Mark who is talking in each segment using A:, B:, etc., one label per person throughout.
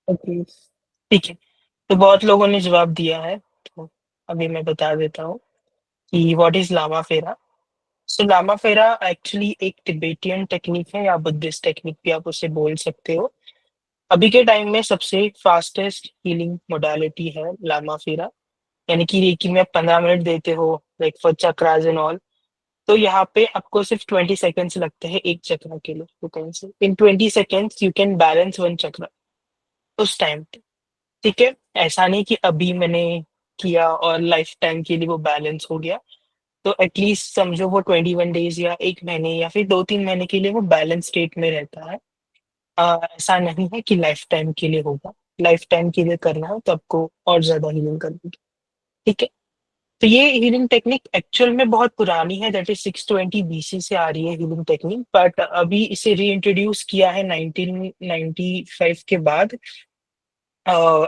A: Okay, ठीक है। तो बहुत लोगों ने जवाब दिया है, तो अभी मैं बता देता हूँ कि व्हाट इज़ लामा फेरा। सो लामा फेरा एक्चुअली एक तिब्बतियन टेक्निक है या बुद्धिस्ट टेक्निक भी आप उसे बोल सकते हो। अभी के टाइम में सबसे फास्टेस्ट हीलिंग मोडालिटी है लामा फेरा। यानी कि रेकी में आप 15 मिनट देते हो, like for chakras and all. तो यहाँ पे आपको सिर्फ 20 सेकंड्स लगते हैं एक चक्र के लिए। You can say in 20 seconds you can balance one चक्र उस टाइम पे। ठीक है, ऐसा नहीं कि अभी मैंने किया और लाइफ टाइम के लिए वो बैलेंस हो गया। तो एटलीस्ट समझो वो 21 डेज या 1 महीने या फिर 2-3 महीने के लिए वो बैलेंस स्टेट में रहता है। ऐसा नहीं है कि लाइफ टाइम के लिए होगा। लाइफ टाइम के लिए करना है तो आपको और ज्यादा हीलिंग करनी है। ठीक है, तो ये हीलिंग टेक्निक एक्चुअल में बहुत पुरानी है, दैट इज 620 बीसी से आ रही है हीलिंग टेक्निक, बट अभी इसे रीइंट्रोड्यूस किया है 1995 के बाद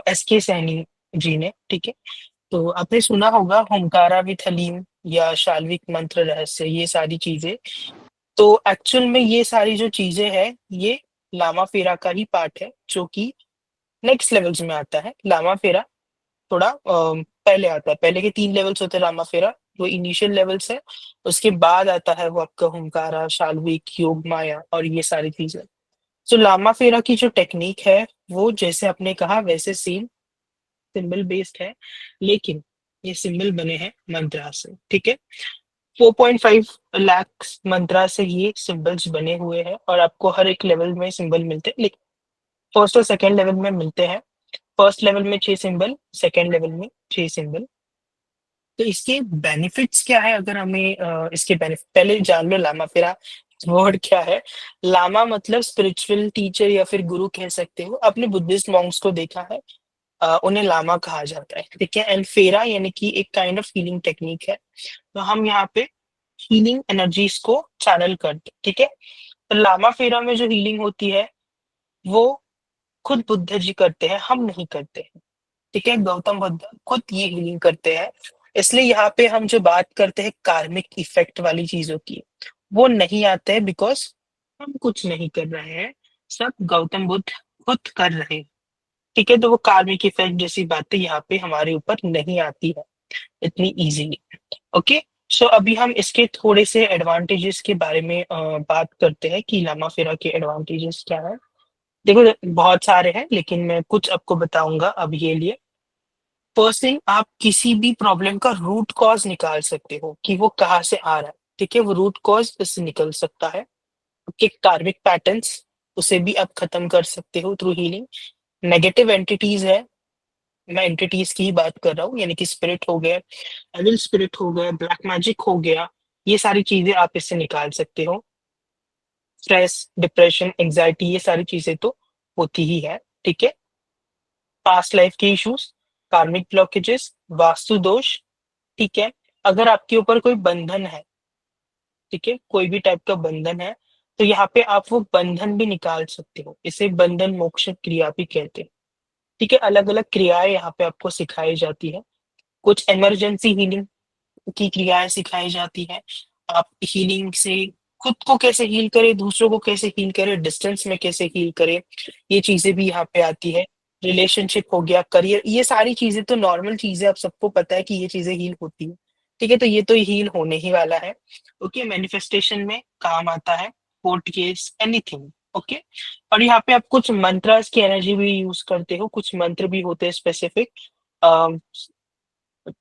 A: एस के सैनी जी ने। ठीक है, तो आपने सुना होगा होमकारा विथ हलीम या शाल्विक मंत्र रहस्य, ये सारी चीजें। तो एक्चुअल में ये सारी जो चीजें हैं ये लामा फेरा का ही पार्ट है, जो कि नेक्स्ट लेवल्स में आता है। लामा फेरा थोड़ा पहले आता है, पहले के 3 लेवल्स होते हैं लामा फेरा, वो इनिशियल लेवल्स है। उसके बाद आता है वो आपका हुंकारा, शाल्विक, योग माया और ये सारी चीजें। सो लामा फेरा की जो टेक्निक है वो जैसे आपने कहा वैसे सेम सिंबल बेस्ड है, लेकिन ये सिंबल बने हैं मंत्रा से। ठीक है, 4.5 लाख मंत्रा से ये सिंबल्स बने हुए हैं और आपको हर एक लेवल में सिंबल मिलते हैं, लेकिन फर्स्ट और सेकंड लेवल में मिलते हैं। फर्स्ट लेवल में 6 सिंबल, सेकंड लेवल में 6 सिंबल। तो इसके बेनिफिट्स क्या है, अगर हमें इसके बेनिफिट पहले जान लो। लामा फेरा वर्ड क्या है। लामा मतलब स्पिरिचुअल टीचर या फिर गुरु कह सकते हो। आपने बुद्धिस्ट मॉन्क्स को देखा है, उन्हें लामा कहा जाता है। ठीक है, एंड फेरा यानी कि एक काइंड ऑफ हीलिंग टेक्निक है। तो हम यहाँ पे हीलिंग एनर्जीज को चैनल करते हैं। ठीक है, तो लामा फेरा में जो हीलिंग होती है वो खुद बुद्ध जी करते हैं, हम नहीं करते हैं। ठीक है, गौतम बुद्ध खुद ये हीलिंग करते हैं। इसलिए यहाँ पे हम जो बात करते हैं कार्मिक इफेक्ट वाली चीजों की, वो नहीं आते हैं, बिकॉज हम कुछ नहीं कर रहे हैं, सब गौतम बुद्ध खुद कर रहे हैं। ठीक है, तो वो कार्मिक इफेक्ट जैसी बातें यहाँ पे हमारे ऊपर नहीं आती है इतनी इजीली। ओके, सो अभी हम इसके थोड़े से एडवांटेजेस के बारे में बात करते हैं कि लामा फेरा के एडवांटेजेस क्या है। देखो, बहुत सारे हैं लेकिन मैं कुछ आपको बताऊंगा अब ये लिए। फर्स्ट थिंग, आप किसी भी प्रॉब्लम का रूट कॉज निकाल सकते हो कि वो कहाँ से आ रहा है। ठीक है, वो रूट कॉज इससे निकल सकता है। आपके कार्मिक पैटर्न्स, उसे भी आप खत्म कर सकते हो थ्रू हीलिंग। नेगेटिव एंटिटीज है, मैं एंटिटीज की ही बात कर रहा हूँ, यानी कि स्पिरिट हो गया, एविल स्पिरिट हो गया, ब्लैक मैजिक हो गया, ये सारी चीजें आप इससे निकाल सकते हो। स्ट्रेस, डिप्रेशन, एंजाइटी, ये सारी चीजें तो होती ही है। ठीक है, पास्ट लाइफ के इश्यूज, कार्मिक ब्लॉकेजेस, वास्तु दोष। ठीक है, अगर आपके ऊपर कोई बंधन है, ठीक है, कोई भी टाइप का बंधन है, तो यहाँ पे आप वो बंधन भी निकाल सकते हो। इसे बंधन मोक्ष क्रिया भी कहते हैं। ठीक है, अलग अलग क्रियाएं यहाँ पे आपको सिखाई जाती है। कुछ इमरजेंसी हीलिंग की क्रियाएं सिखाई जाती है। आप हीलिंग से खुद को कैसे हील करें, दूसरों को कैसे हील करें, डिस्टेंस में कैसे हील करें, ये चीजें भी यहाँ पे आती है। रिलेशनशिप हो गया, करियर, ये सारी चीजें तो नॉर्मल चीजें, आप सबको पता है कि ये चीजें हील होती है। ठीक है, तो ये तो हील होने ही वाला है। ओके, मैनिफेस्टेशन में काम आता है, कोर्ट केस, एनीथिंग। ओके, और यहाँ पे आप कुछ मंत्रास की एनर्जी भी यूज करते हो, कुछ मंत्र भी होते हैं स्पेसिफिक।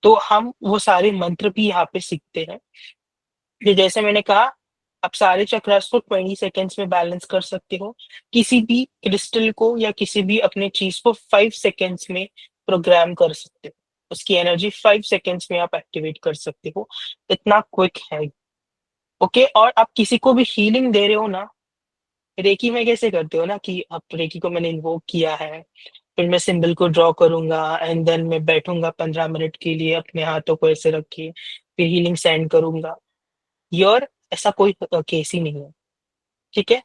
A: तो हम वो सारे मंत्र भी यहाँ पे सीखते हैं। फिर जैसे मैंने कहा, आप सारे चक्रास को 20 सेकेंड्स में बैलेंस कर सकते हो। किसी भी क्रिस्टल को या किसी भी अपने चीज को 5 सेकेंड्स में प्रोग्राम कर सकते हो। उसकी एनर्जी 5 सेकेंड्स में आप एक्टिवेट कर सकते हो, इतना क्विक है। ओके, और आप किसी को भी हीलिंग दे रहे हो ना, रेकी में कैसे करते हो ना कि अब रेकी को मैंने इन्वोक किया है, फिर मैं सिंबल को ड्रॉ करूंगा एंड देन मैं बैठूंगा 15 मिनट के लिए अपने हाथों को ऐसे रखे, फिर हीलिंग सेंड करूंगा। योर ऐसा कोई केस ही नहीं है। ठीक है,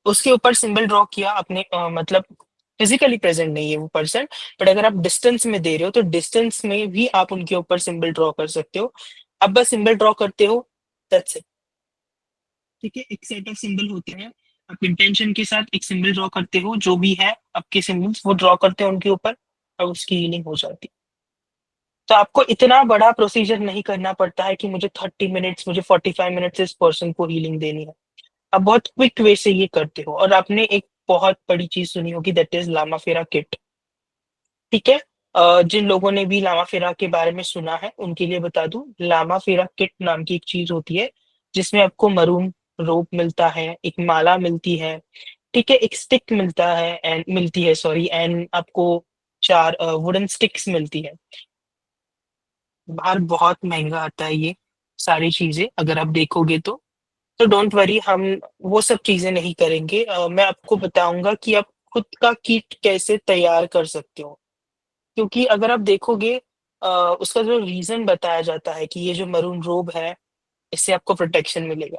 A: उसके ऊपर सिंबल ड्रॉ किया अपने, मतलब फिजिकली प्रेजेंट नहीं है वो पर्सन, बट अगर आप डिस्टेंस में दे रहे हो तो डिस्टेंस में भी आप उनके ऊपर सिंबल ड्रॉ कर सकते हो। अब बस सिंबल ड्रॉ करते हो, दैट्स इट। ठीक है, एक सेट ऑफ सिंबल होते हैं, आप इंटेंशन के साथ एक सिंबल ड्रॉ करते हो, जो भी है आपके सिंबल्स वो ड्रॉ करते हो उनके ऊपर, और उसकी हीलिंग हो जाती है। तो आपको इतना बड़ा प्रोसीजर नहीं करना पड़ता है कि मुझे 30 मिनट्स, मुझे 45 मिनट्स इस पर्सन को हीलिंग देनी है। आप बहुत क्विक वे से ये करते हो। और आपने एक बहुत बड़ी चीज सुनी होगी, दैट इज लामा फेरा किट। ठीक है। जिन लोगों ने भी लामा फेरा के बारे में सुना है उनके लिए बता दूं, लामा फेरा किट नाम की एक चीज होती है, जिसमें आपको मरून रोप मिलता है, एक माला मिलती है, ठीक है, एक स्टिक मिलता है एंड मिलती है, सॉरी, एंड आपको 4 वुडन स्टिक्स मिलती है। बाहर बहुत महंगा आता है ये सारी चीजें, अगर आप देखोगे तो डोंट वरी, हम वो सब चीजें नहीं करेंगे। मैं आपको बताऊंगा कि आप खुद का किट कैसे तैयार कर सकते हो। क्योंकि अगर आप देखोगे, उसका जो रीजन बताया जाता है कि ये जो मरून रोब है, इससे आपको प्रोटेक्शन मिलेगा।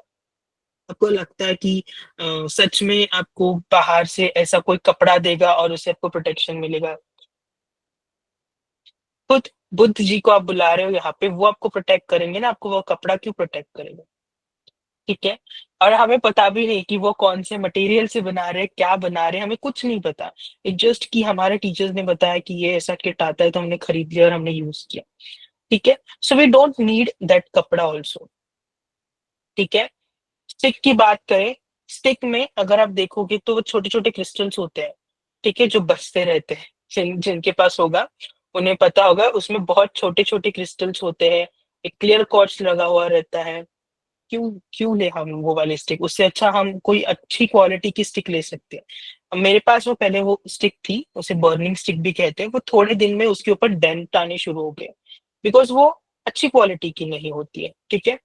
A: आपको लगता है कि सच में आपको बाहर से ऐसा कोई कपड़ा देगा और उससे आपको प्रोटेक्शन मिलेगा? खुद बुद्ध जी को आप बुला रहे हो यहाँ पे, वो आपको प्रोटेक्ट करेंगे ना, आपको वो कपड़ा क्यों प्रोटेक्ट करेगा? ठीक है। और हमें पता भी नहीं कि वो कौन से मटेरियल से बना रहे हैं, क्या बना रहे हैं, हमें कुछ नहीं पता। इट जस्ट कि हमारे टीचर्स ने बताया कि ये ऐसा किट आता है, तो हमने खरीद लिया और हमने यूज किया। ठीक है। So we don't need that कपड़ा ऑल्सो। ठीक है। स्टिक की बात करें, स्टिक में अगर आप देखोगे तो वो छोटे छोटे क्रिस्टल्स होते हैं, ठीक है, जो बचते रहते हैं। जिनके पास होगा उन्हें पता होगा, उसमें बहुत छोटे छोटे क्रिस्टल्स होते हैं, एक क्लियर क्वार्ट्ज लगा हुआ रहता है। क्यों क्यों ले हम वो वाली स्टिक? उससे अच्छा हम कोई अच्छी क्वालिटी की स्टिक ले सकते हैं। अब मेरे पास वो पहले वो स्टिक थी, उसे बर्निंग स्टिक भी कहते हैं, वो थोड़े दिन में उसके ऊपर डेंट आने शुरू हो गए, बिकॉज वो अच्छी क्वालिटी की नहीं होती है। ठीक है।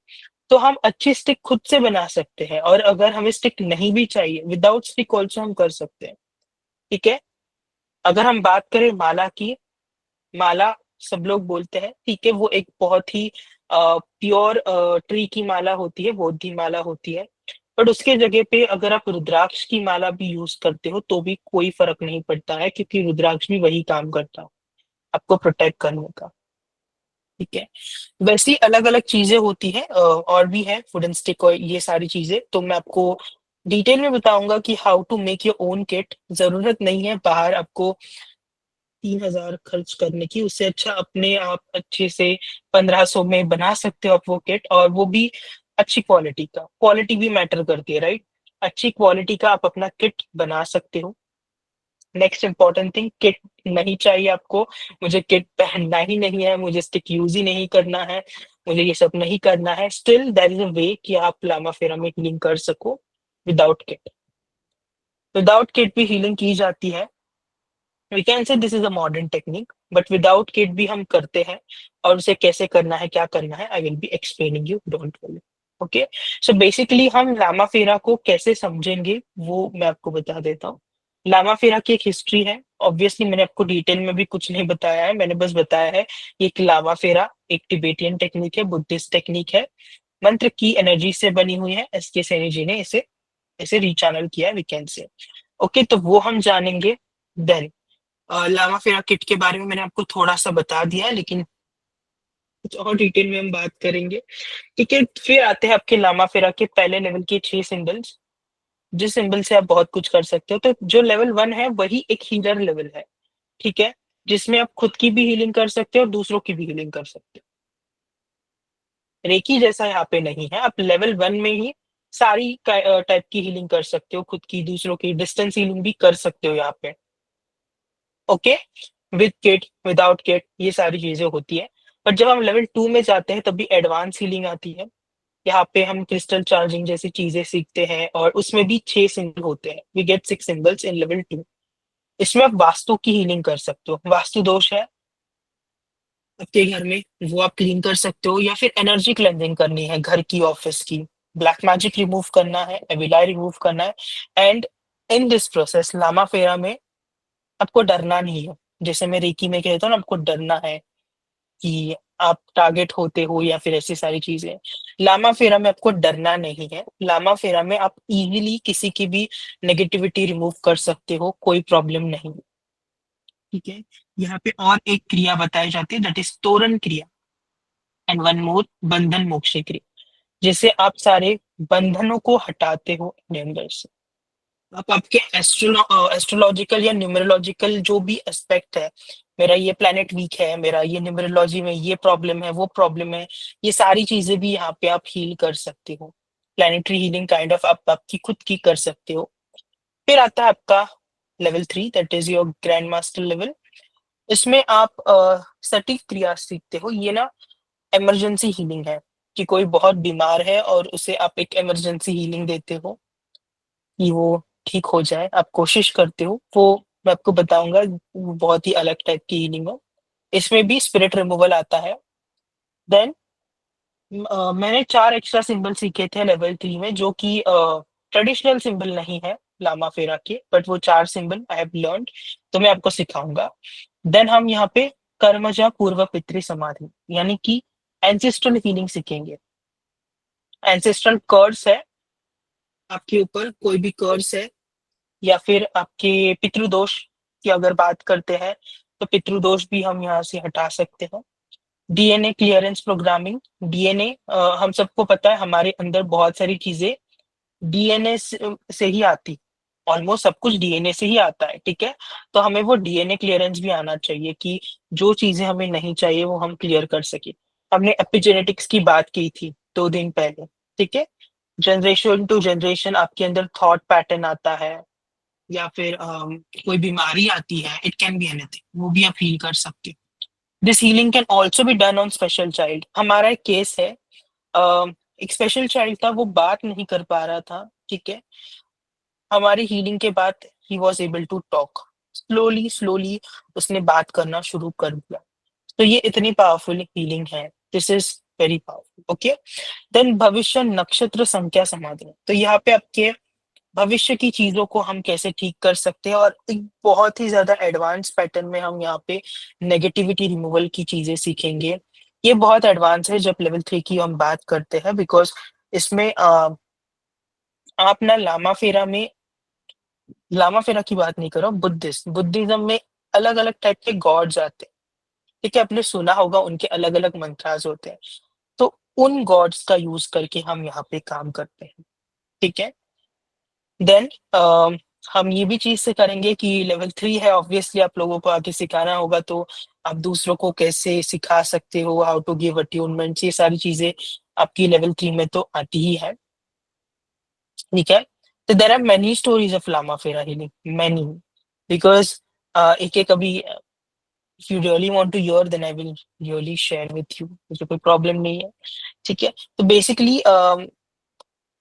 A: तो हम अच्छी स्टिक खुद से बना सकते हैं, और अगर हमें स्टिक नहीं भी चाहिए, विदाउट स्टिक ऑल्सो हम कर सकते हैं। ठीक है। अगर हम बात करें माला की, माला सब लोग बोलते हैं, ठीक है, वो एक बहुत ही प्योर ट्री की माला होती है, बोधि माला होती है। बट उसके जगह पे अगर आप रुद्राक्ष की माला भी यूज करते हो तो भी कोई फर्क नहीं पड़ता है, क्योंकि रुद्राक्ष भी वही काम करता है, आपको प्रोटेक्ट करने का। ठीक है। वैसी अलग अलग चीजें होती हैं, और भी है वुडन स्टिक और ये सारी चीजें, तो मैं आपको डिटेल में बताऊंगा कि how to make your own kit. जरूरत नहीं है बाहर आपको 3,000 खर्च करने की, उससे अच्छा अपने आप अच्छे से 1500 में बना सकते हो आप वो किट, और वो भी अच्छी क्वालिटी का। क्वालिटी भी मैटर करती है, राइट? अच्छी क्वालिटी का आप अपना किट बना सकते हो। नेक्स्ट इंपॉर्टेंट थिंग, किट नहीं चाहिए आपको। मुझे किट पहनना ही नहीं है, मुझे स्टिक यूज ही नहीं करना है, मुझे ये सब नहीं करना है, still there is a way कि आप लामा फेरा में हीलिंग कर सको विदाउट किट। विदाउट किट भी हीलिंग की जाती है। We can say this is a modern technique, but without kit भी हम करते हैं। और उसे कैसे करना है, क्या करना है, I will be explaining you, don't worry. Okay. So basically हम लामा फेरा को कैसे समझेंगे वो मैं आपको बता देता हूँ। लामा फेरा की एक हिस्ट्री है। ऑब्वियसली मैंने आपको डिटेल में भी कुछ नहीं बताया है, मैंने बस बताया है ये एक लामा फेरा एक तिबेटियन टेक्निक है, बुद्धिस्ट टेक्निक है, मंत्र की एनर्जी से बनी हुई है। एसके सैनी जी ने इसे इसे रिचैनल किया है, वी कैन से। ओके, तो वो हम जानेंगे। देन लामा फेरा किट के बारे में मैंने आपको थोड़ा सा बता दिया है, लेकिन कुछ और डिटेल में हम बात करेंगे। ठीक है। फिर आते हैं आपके लामा फेरा के पहले लेवल के 6 सिंबल्स, जिस सिंबल से आप बहुत कुछ कर सकते हो। तो जो लेवल 1 है वही एक हीलर लेवल है, ठीक है, जिसमें आप खुद की भी हीलिंग कर सकते हो और दूसरों की भी हीलिंग कर सकते हो। रेकी जैसा यहाँ पे नहीं है, आप लेवल 1 में ही सारी टाइप की हीलिंग कर सकते हो, खुद की, दूसरों की, डिस्टेंस हीलिंग भी कर सकते हो यहाँ पे। Okay. With kit, without kit, ये सारी चीजें होती है। पर जब हम लेवल 2 में जाते हैं तभी एडवांस हीलिंग आती है। यहाँ पे हम क्रिस्टल चार्जिंग जैसी चीजें सीखते हैं, और उसमें भी 6 सिंबल होते हैं। We get 6 symbols in level 2। इसमें आप वास्तु की हीलिंग कर सकते हो। वास्तु दोष है आपके घर में, वो आप क्लीन कर सकते हो, या फिर एनर्जी क्लेंजिंग करनी है घर की, ऑफिस की, ब्लैक मैजिक रिमूव करना है, एविलाई रिमूव करना है। And in this process Lama Fera में आपको डरना नहीं है। जैसे मैं रेकी में कहता हूँ ना, आपको डरना है कि आप टारगेट होते हो या फिर ऐसी सारी चीजें। लामा फेरा में आपको डरना नहीं है। लामा फेरा में आप इजीली किसी की भी नेगेटिविटी रिमूव कर सकते हो, कोई प्रॉब्लम नहीं। ठीक है। यहाँ पे और एक क्रिया बताई जाती है, दैट इज तोरण क्रिया, एंड वन मोर, बंधन मोक्ष क्रिया, जिससे आप सारे बंधनों को हटाते हो अपने अंदर से। आप आपके एस्ट्रोलॉजिकल या न्यूमरोलॉजिकल जो भी एस्पेक्ट है, मेरा ये प्लेनेट वीक है, मेरा ये न्यूमरोलॉजी में ये प्रॉब्लम है, वो प्रॉब्लम है, ये सारी चीजें भी यहाँ पे आप हील कर सकते हो। प्लेनेटरी हीलिंग काइंड ऑफ आप आपकी खुद की कर सकते हो। फिर आता है आपका level 3, that is your grand master level. इसमें आप सटीक क्रिया सीखते हो। ये ना इमरजेंसी हीलिंग है, कि कोई बहुत बीमार है और उसे आप एक इमरजेंसी हीलिंग देते हो कि वो ठीक हो जाए, आप कोशिश करते हो वो। मैं आपको बताऊंगा, वो बहुत ही अलग टाइप की हीलिंग है। इसमें भी स्पिरिट रिमूवल आता है। देन मैंने 4 एक्स्ट्रा सिंबल सीखे थे लेवल 3 में, जो कि ट्रेडिशनल सिंबल नहीं है लामा फेरा के, बट वो 4 सिंबल आई हैव लर्नड, तो मैं आपको सिखाऊंगा। देन हम यहाँ पे कर्मजा पूर्व पितृ समाधि, यानी कि एंसेस्ट्रल हीलिंग सीखेंगे। एंसेस्ट्रल कर्स है आपके ऊपर, कोई भी कर्स है या फिर आपके पितृदोष की अगर बात करते हैं, तो पितृदोष भी हम यहाँ से हटा सकते हैं। DNA clearance programming. डीएनए, हम सबको पता है हमारे अंदर बहुत सारी चीजें डीएनए से ही आती, ऑलमोस्ट सब कुछ डीएनए से ही आता है, ठीक है। तो हमें वो डीएनए क्लियरेंस भी आना चाहिए कि जो चीजें हमें नहीं चाहिए वो हम क्लियर कर सके। हमने एपिजेनेटिक्स की बात की थी 2 दिन पहले, ठीक है। जनरेशन टू जनरेशन आपके अंदर थॉट पैटर्न आता है, या फिर कोई बीमारी आती है, इट कैन बी एनीथिंग, वो भी आप हील कर सकते हो। This healing can also be done on special child. हमारा एक केस है, एक स्पेशल चाइल्ड था, वो बात नहीं कर पा रहा था, ठीक है। हमारी हीलिंग के बाद ही was able to talk, slowly slowly उसने बात करना शुरू कर दिया। तो ये इतनी पावरफुल हीलिंग है, this is very powerful, okay. Then भविष्य नक्षत्र संख्या समाधान, तो यहाँ पे आपके भविष्य की चीजों को हम कैसे ठीक कर सकते हैं, और एक बहुत ही ज्यादा एडवांस पैटर्न में हम यहाँ पे नेगेटिविटी रिमूवल की चीजें सीखेंगे। ये बहुत एडवांस है जब लेवल 3 की हम बात करते हैं, बिकॉज इसमें आप ना लामा फेरा की बात नहीं करो, बुद्धिज्म में अलग अलग टाइप के गॉड्स आते हैं, ठीक है। आपने सुना होगा उनके अलग अलग मंत्रास होते हैं, तो उन गॉड्स का यूज करके हम यहाँ पे काम करते हैं, ठीक है। देन हम ये भी चीज से करेंगे कि लेवल 3 है, ऑब्वियसली आप लोगों को आगे सिखाना होगा, तो आप दूसरों को कैसे सिखा सकते हो, हाउ टू गिव अट्यूनमेंट, ये सारी चीजें आपकी लेवल 3 में तो आती ही है, ठीक है। तो there are many stories of Lama Fera healing, many, because एक एक अभी, if you really want to hear then I will really share with you, मुझे कोई प्रॉब्लम नहीं है, ठीक है। तो बेसिकली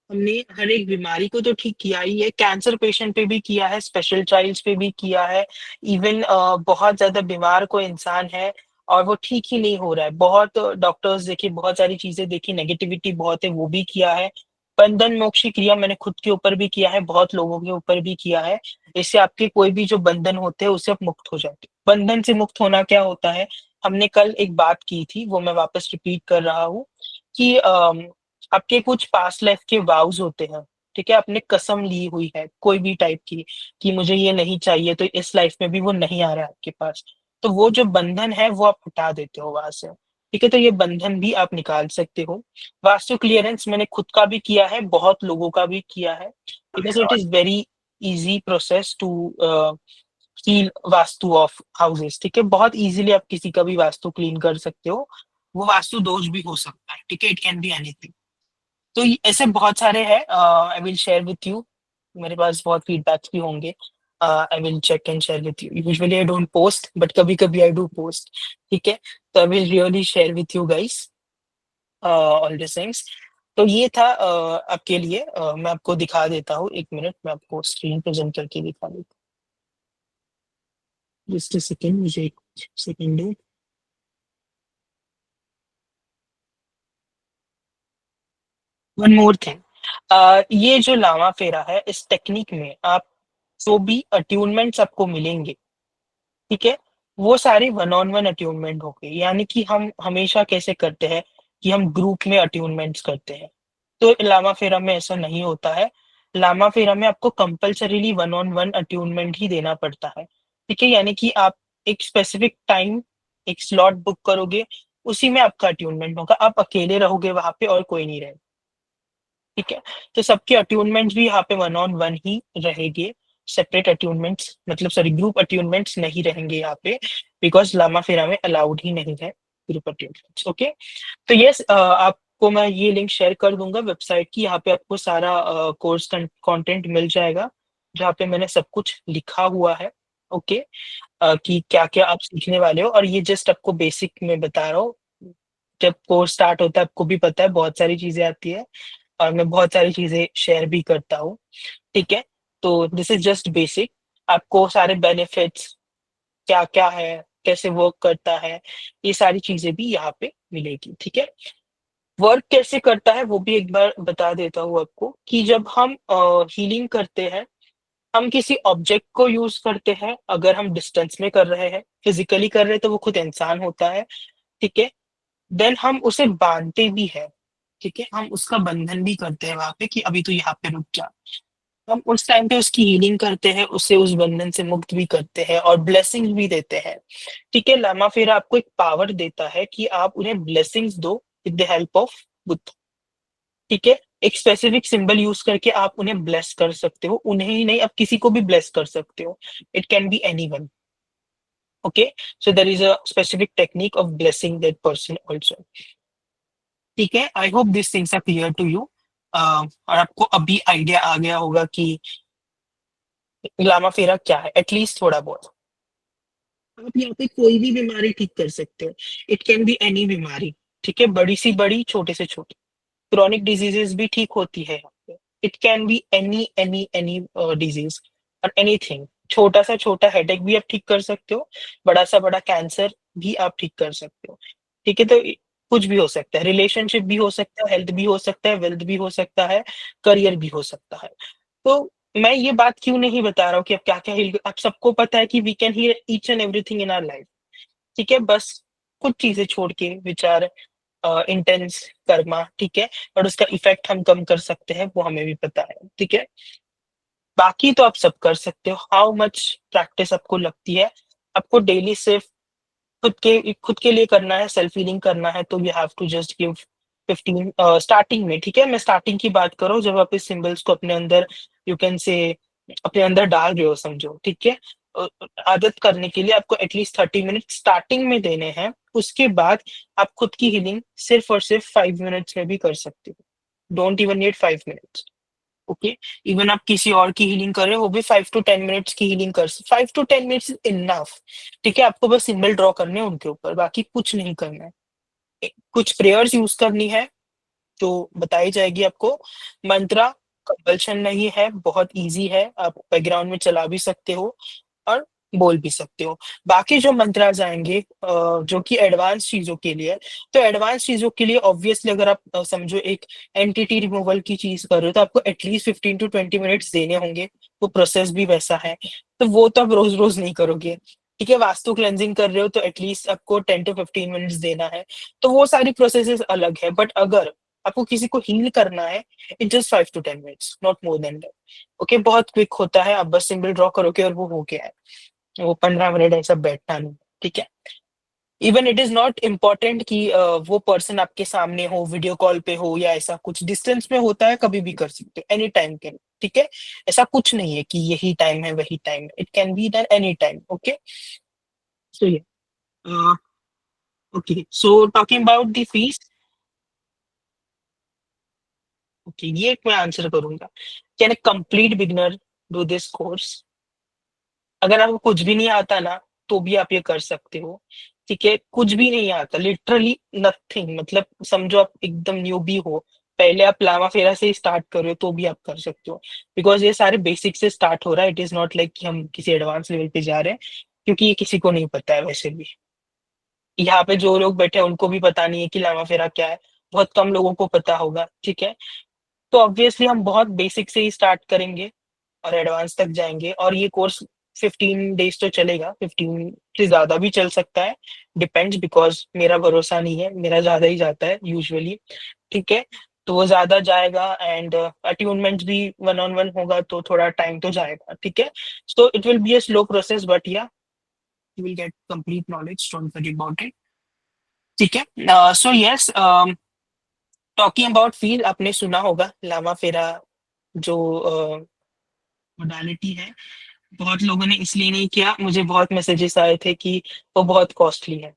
A: हमने हर एक बीमारी को तो ठीक किया ही है, कैंसर पेशेंट पे भी किया है, स्पेशल चाइल्ड्स पे भी किया है, इवन बहुत ज्यादा बीमार कोई इंसान है और वो ठीक ही नहीं हो रहा है, बहुत डॉक्टर्स देखी, बहुत सारी चीजें देखी, नेगेटिविटी बहुत है, वो भी किया है। बंधन मोक्ष की क्रिया मैंने खुद के ऊपर भी किया है, बहुत लोगों के ऊपर भी किया है। इससे आपके कोई भी जो बंधन होते हैं उससे आप मुक्त हो जाते हो। बंधन से मुक्त होना क्या होता है, हमने कल एक बात की थी, वो मैं वापस रिपीट कर रहा हूँ, कि आपके कुछ पास्ट लाइफ के वाउज होते हैं, ठीक है। आपने कसम ली हुई है कोई भी टाइप की, कि मुझे ये नहीं चाहिए, तो इस लाइफ में भी वो नहीं आ रहा है आपके पास, तो वो जो बंधन है वो आप हटा देते हो वहां से, ठीक है। तो ये बंधन भी आप निकाल सकते हो। वास्तु क्लियरेंस मैंने खुद का भी किया है, बहुत लोगों का भी किया है, because it is very easy process to heal Vastu of houses, ठीक है। बहुत इजीली आप किसी का भी वास्तु क्लीन कर सकते हो, वो वास्तु दोष भी हो सकता है, ठीक है, इट कैन बी एनीथिंग। तो ऐसे बहुत सारे हैं, I will share with you, मेरे पास बहुत फीडबैक्स भी होंगे, I will check and share with you. Usually I don't post, but कभी कभी आई डू पोस्ट, ठीक है। तो I will really share with you guys all this things. तो ये था आपके लिए, मैं आपको दिखा देता हूँ, 1 मिनट मैं आपको स्क्रीन प्रेजेंट करके दिखा देता हूँ, जस्ट सेकेंड, मुझे 1 सेकेंड। वन मोर थिंग, ये जो लावा फेरा है, इस टेक्निक में आप जो भी अट्यूनमेंट्स आपको मिलेंगे, ठीक है, वो सारे वन ऑन वन अट्यूनमेंट हो गए, यानी कि हम हमेशा कैसे करते हैं कि हम ग्रुप में अट्यूनमेंट्स करते हैं, तो लामा फेरा में ऐसा नहीं होता है। लामा फेरा में आपको compulsorily one on one attunement ही देना पड़ता है, ठीक है। यानी कि आप एक स्पेसिफिक टाइम, एक स्लॉट बुक करोगे, उसी में आपका अट्यूनमेंट होगा, आप अकेले रहोगे वहां पे और कोई नहीं रहेगा, ठीक है। तो सबके अट्यूनमेंट्स भी यहाँ पे वन ऑन वन ही रहेंगे, सेपरेट अट्यूनमेंट्स मतलब सॉरी ग्रुप अट्यूनमेंट्स नहीं रहेंगे यहाँ पे, बिकॉज लामा फेरा में अलाउड ही नहीं है ग्रुप अट्यूनमेंट्स। ओके। तो यस, आपको मैं ये लिंक शेयर कर दूंगा वेबसाइट की, यहाँ पे आपको सारा कोर्स कंटेंट मिल जाएगा, जहाँ पे मैंने सब कुछ लिखा हुआ है। ओके। कि क्या क्या आप सीखने वाले हो, और ये जस्ट आपको बेसिक में बता रहा हूँ। जब कोर्स स्टार्ट होता है आपको भी पता है बहुत सारी चीजें आती है, और मैं बहुत सारी चीजें शेयर भी करता हूँ। ठीक है। तो दिस इज जस्ट बेसिक। आपको सारे बेनिफिट्स क्या क्या है, कैसे वर्क करता है, ये सारी चीजें भी यहाँ पे मिलेगी। ठीक है। वर्क कैसे करता है वो भी एक बार बता देता हूँ आपको, कि जब हम हीलिंग करते हैं, हम किसी ऑब्जेक्ट को यूज करते हैं, अगर हम डिस्टेंस में कर रहे हैं, फिजिकली कर रहे हैं तो वो खुद इंसान होता है। ठीक है। देन हम उसे बांधते भी हैं। ठीक है। हम उसका बंधन भी करते हैं वहां पे, कि अभी तो यहाँ पे रुक जा। हम उस टाइम पे उसकी हीलिंग करते हैं, उसे उस बंधन से मुक्त भी करते हैं और ब्लेसिंग्स भी देते हैं। ठीक है। लामा फेरा आपको एक पावर देता है कि आप उन्हें ब्लेसिंग्स दो with the help of Buddha. ठीक है। एक स्पेसिफिक सिंबल यूज करके आप उन्हें ब्लेस कर सकते हो, उन्हें ही नहीं, आप किसी को भी ब्लेस कर सकते हो। It can be anyone. Okay. So there is a specific technique of blessing that person also. ठीक है। I hope this things are clear to you, और आपको अभी आइडिया आ गया होगा कि लामा फेरा क्या है, एटलीस्ट थोड़ा बहुत। आप यहाँ पे कोई भी बीमारी ठीक कर सकते हो। इट कैन बी एनी बीमारी। ठीक है। बड़ी सी बड़ी, छोटे से छोटी क्रॉनिक डिजीजेस भी ठीक होती है यहाँ पे। It can be any any any disease और एनीथिंग। छोटा सा छोटा हेडेक भी आप ठीक कर सकते हो, बड़ा सा बड़ा कैंसर भी आप ठीक कर सकते हो। ठीक है। तो कुछ भी हो सकता है, रिलेशनशिप भी हो सकता है, हेल्थ भी हो सकता है, वेल्थ भी हो सकता है, करियर भी हो सकता है। तो मैं ये बात क्यों नहीं बता रहा हूँ कि आप क्या क्या हील, आप सबको पता है कि we can heal each and everything in our life. ठीक है। बस कुछ चीजें छोड़ के, विचार, इंटेंस, कर्मा। ठीक है। और उसका इफेक्ट हम कम कर सकते हैं, वो हमें भी पता है। ठीक है। बाकी तो आप सब कर सकते हो, हाउ मच प्रैक्टिस आपको लगती है। आपको डेली सिर्फ खुद के लिए करना है, सेल्फ हीलिंग करना है, तो you have to just give 15 starting में। ठीक है। मैं स्टार्टिंग की बात कर रहा हूँ, जब आप इस सिंबल्स को अपने अंदर, यू कैन से, अपने अंदर डाल रहे हो, समझो। ठीक है। अ, आदत करने के लिए आपको एटलीस्ट 30 मिनट स्टार्टिंग में देने हैं। उसके बाद आप खुद की हीलिंग सिर्फ और सिर्फ 5 मिनट्स में भी कर सकते हो। Don't even need 5 minutes. Okay. Even आप किसी और की हीलिंग कर रहे हो, वो भी 5 to 10 मिनट्स की healing 5 to 10 minutes is enough. ठीक है। आपको बस सिंबल ड्रॉ करने हैं उनके ऊपर, बाकी कुछ नहीं करना है। कुछ प्रेयर्स यूज करनी है जो बताई जाएगी आपको। मंत्रा कंपल्शन नहीं है, बहुत इजी है, आप बैकग्राउंड में चला भी सकते हो और बोल भी सकते हो। बाकी जो मंत्रास आएंगे जो कि एडवांस चीजों के लिए, तो एडवांस चीजों के लिए ऑब्वियसली अगर आप समझो एक एंटिटी रिमूवल की चीज कर रहे हो, तो आपको एटलीस्ट 15 to 20 मिनट्स देने होंगे। वो प्रोसेस भी वैसा है, तो वो तो आप रोज रोज नहीं करोगे। ठीक है। वास्तु क्लेंजिंग कर रहे हो तो एटलीस्ट आपको 10 to 15 मिनट्स देना है। तो वो सारी प्रोसेसेस अलग है, बट अगर आपको किसी को हील करना है, it just 5 to 10 minutes, not more than that. Okay. बहुत क्विक होता है, आप बस सिंबल ड्रॉ करोगे और वो हो गया है। वो 15 मिनट ऐसा बैठना नहीं। ठीक है। Even it is not important कि वो पर्सन आपके सामने हो, वीडियो कॉल पे हो, या ऐसा कुछ डिस्टेंस में होता है, कभी भी कर सकते हो, एनी टाइम कैन। ठीक है। ऐसा कुछ नहीं है कि यही टाइम है वही टाइम है, it can be done any time. Okay. So ये okay, so talking about the fees. Okay, ये मैं आंसर करूंगा। Can a complete beginner do this course? अगर आपको कुछ भी नहीं आता ना, तो भी आप ये कर सकते हो। ठीक है। कुछ भी नहीं आता, लिटरली नथिंग, मतलब समझो आप एकदम न्यू भी हो, पहले आप लामा फेरा से ही स्टार्ट कर रहे हो, तो भी आप कर सकते हो। बिकॉज ये सारे बेसिक से स्टार्ट हो रहा है, इट इज नॉट लाइक कि हम किसी एडवांस लेवल पे जा रहे हैं, क्योंकि ये किसी को नहीं पता है वैसे भी। यहाँ पे जो लोग बैठे हैं उनको भी पता नहीं है कि लामा फेरा क्या है, बहुत कम लोगों को पता होगा। ठीक है। तो ऑब्वियसली हम बहुत बेसिक से ही स्टार्ट करेंगे और एडवांस तक जाएंगे, और ये कोर्स 15 डेज तो चलेगा, 15 से ज्यादा भी चल सकता है, डिपेंड्स, बिकॉज मेरा भरोसा नहीं है, मेरा ज्यादा ही जाता है यूजुअली। ठीक है। तो वो ज्यादा जाएगा, एंड अट्यूनमेंट भी वन ऑन वन होगा, तो थोड़ा टाइम तो जाएगा। ठीक है। So it will be a slow process, but yeah you will get complete knowledge, don't worry about it. ठीक है। So yes, talking about fee, आपने सुना होगा लामा फेरा जो मोडालिटी है, बहुत लोगों ने इसलिए नहीं किया, मुझे बहुत मैसेजेस आए थे कि वो बहुत कॉस्टली है।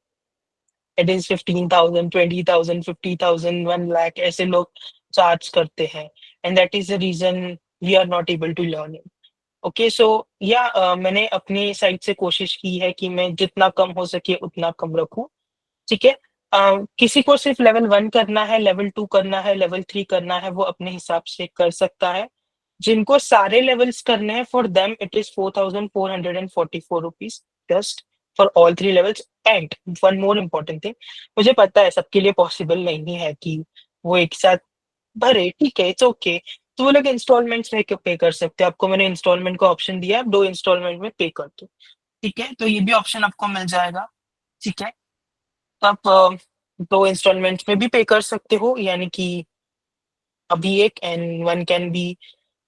A: इट इज 15,000, 20,000, 50,000, 1 लाख, ऐसे लोग चार्ज करते हैं, and that is the reason we are not able to learn it. Okay, so yeah मैंने अपनी साइड से कोशिश की है कि मैं जितना कम हो सके उतना कम रखूं। ठीक है। किसी को सिर्फ लेवल 1 करना है, लेवल 2 करना है, लेवल 3 करना है, वो अपने हिसाब से कर सकता है। जिनको सारे लेवल्स करने हैं, for them it is 4,444 rupees just for all 3 levels. And one more important thing, मुझे पता है सबके लिए पॉसिबल नहीं है कि वो एक साथ भरे, ठीक है, इट्स ओके। तो वो लोग इंस्टॉलमेंट्स में पे कर सकते हैं, आपको मैंने इंस्टॉलमेंट का ऑप्शन दिया है, 2 इंस्टॉलमेंट में पे कर दो। ठीक है, तो ये भी ऑप्शन आपको मिल जाएगा। ठीक है, तो आप 2 इंस्टॉलमेंट में भी पे कर सकते हो, यानी कि अभी एक, and one can be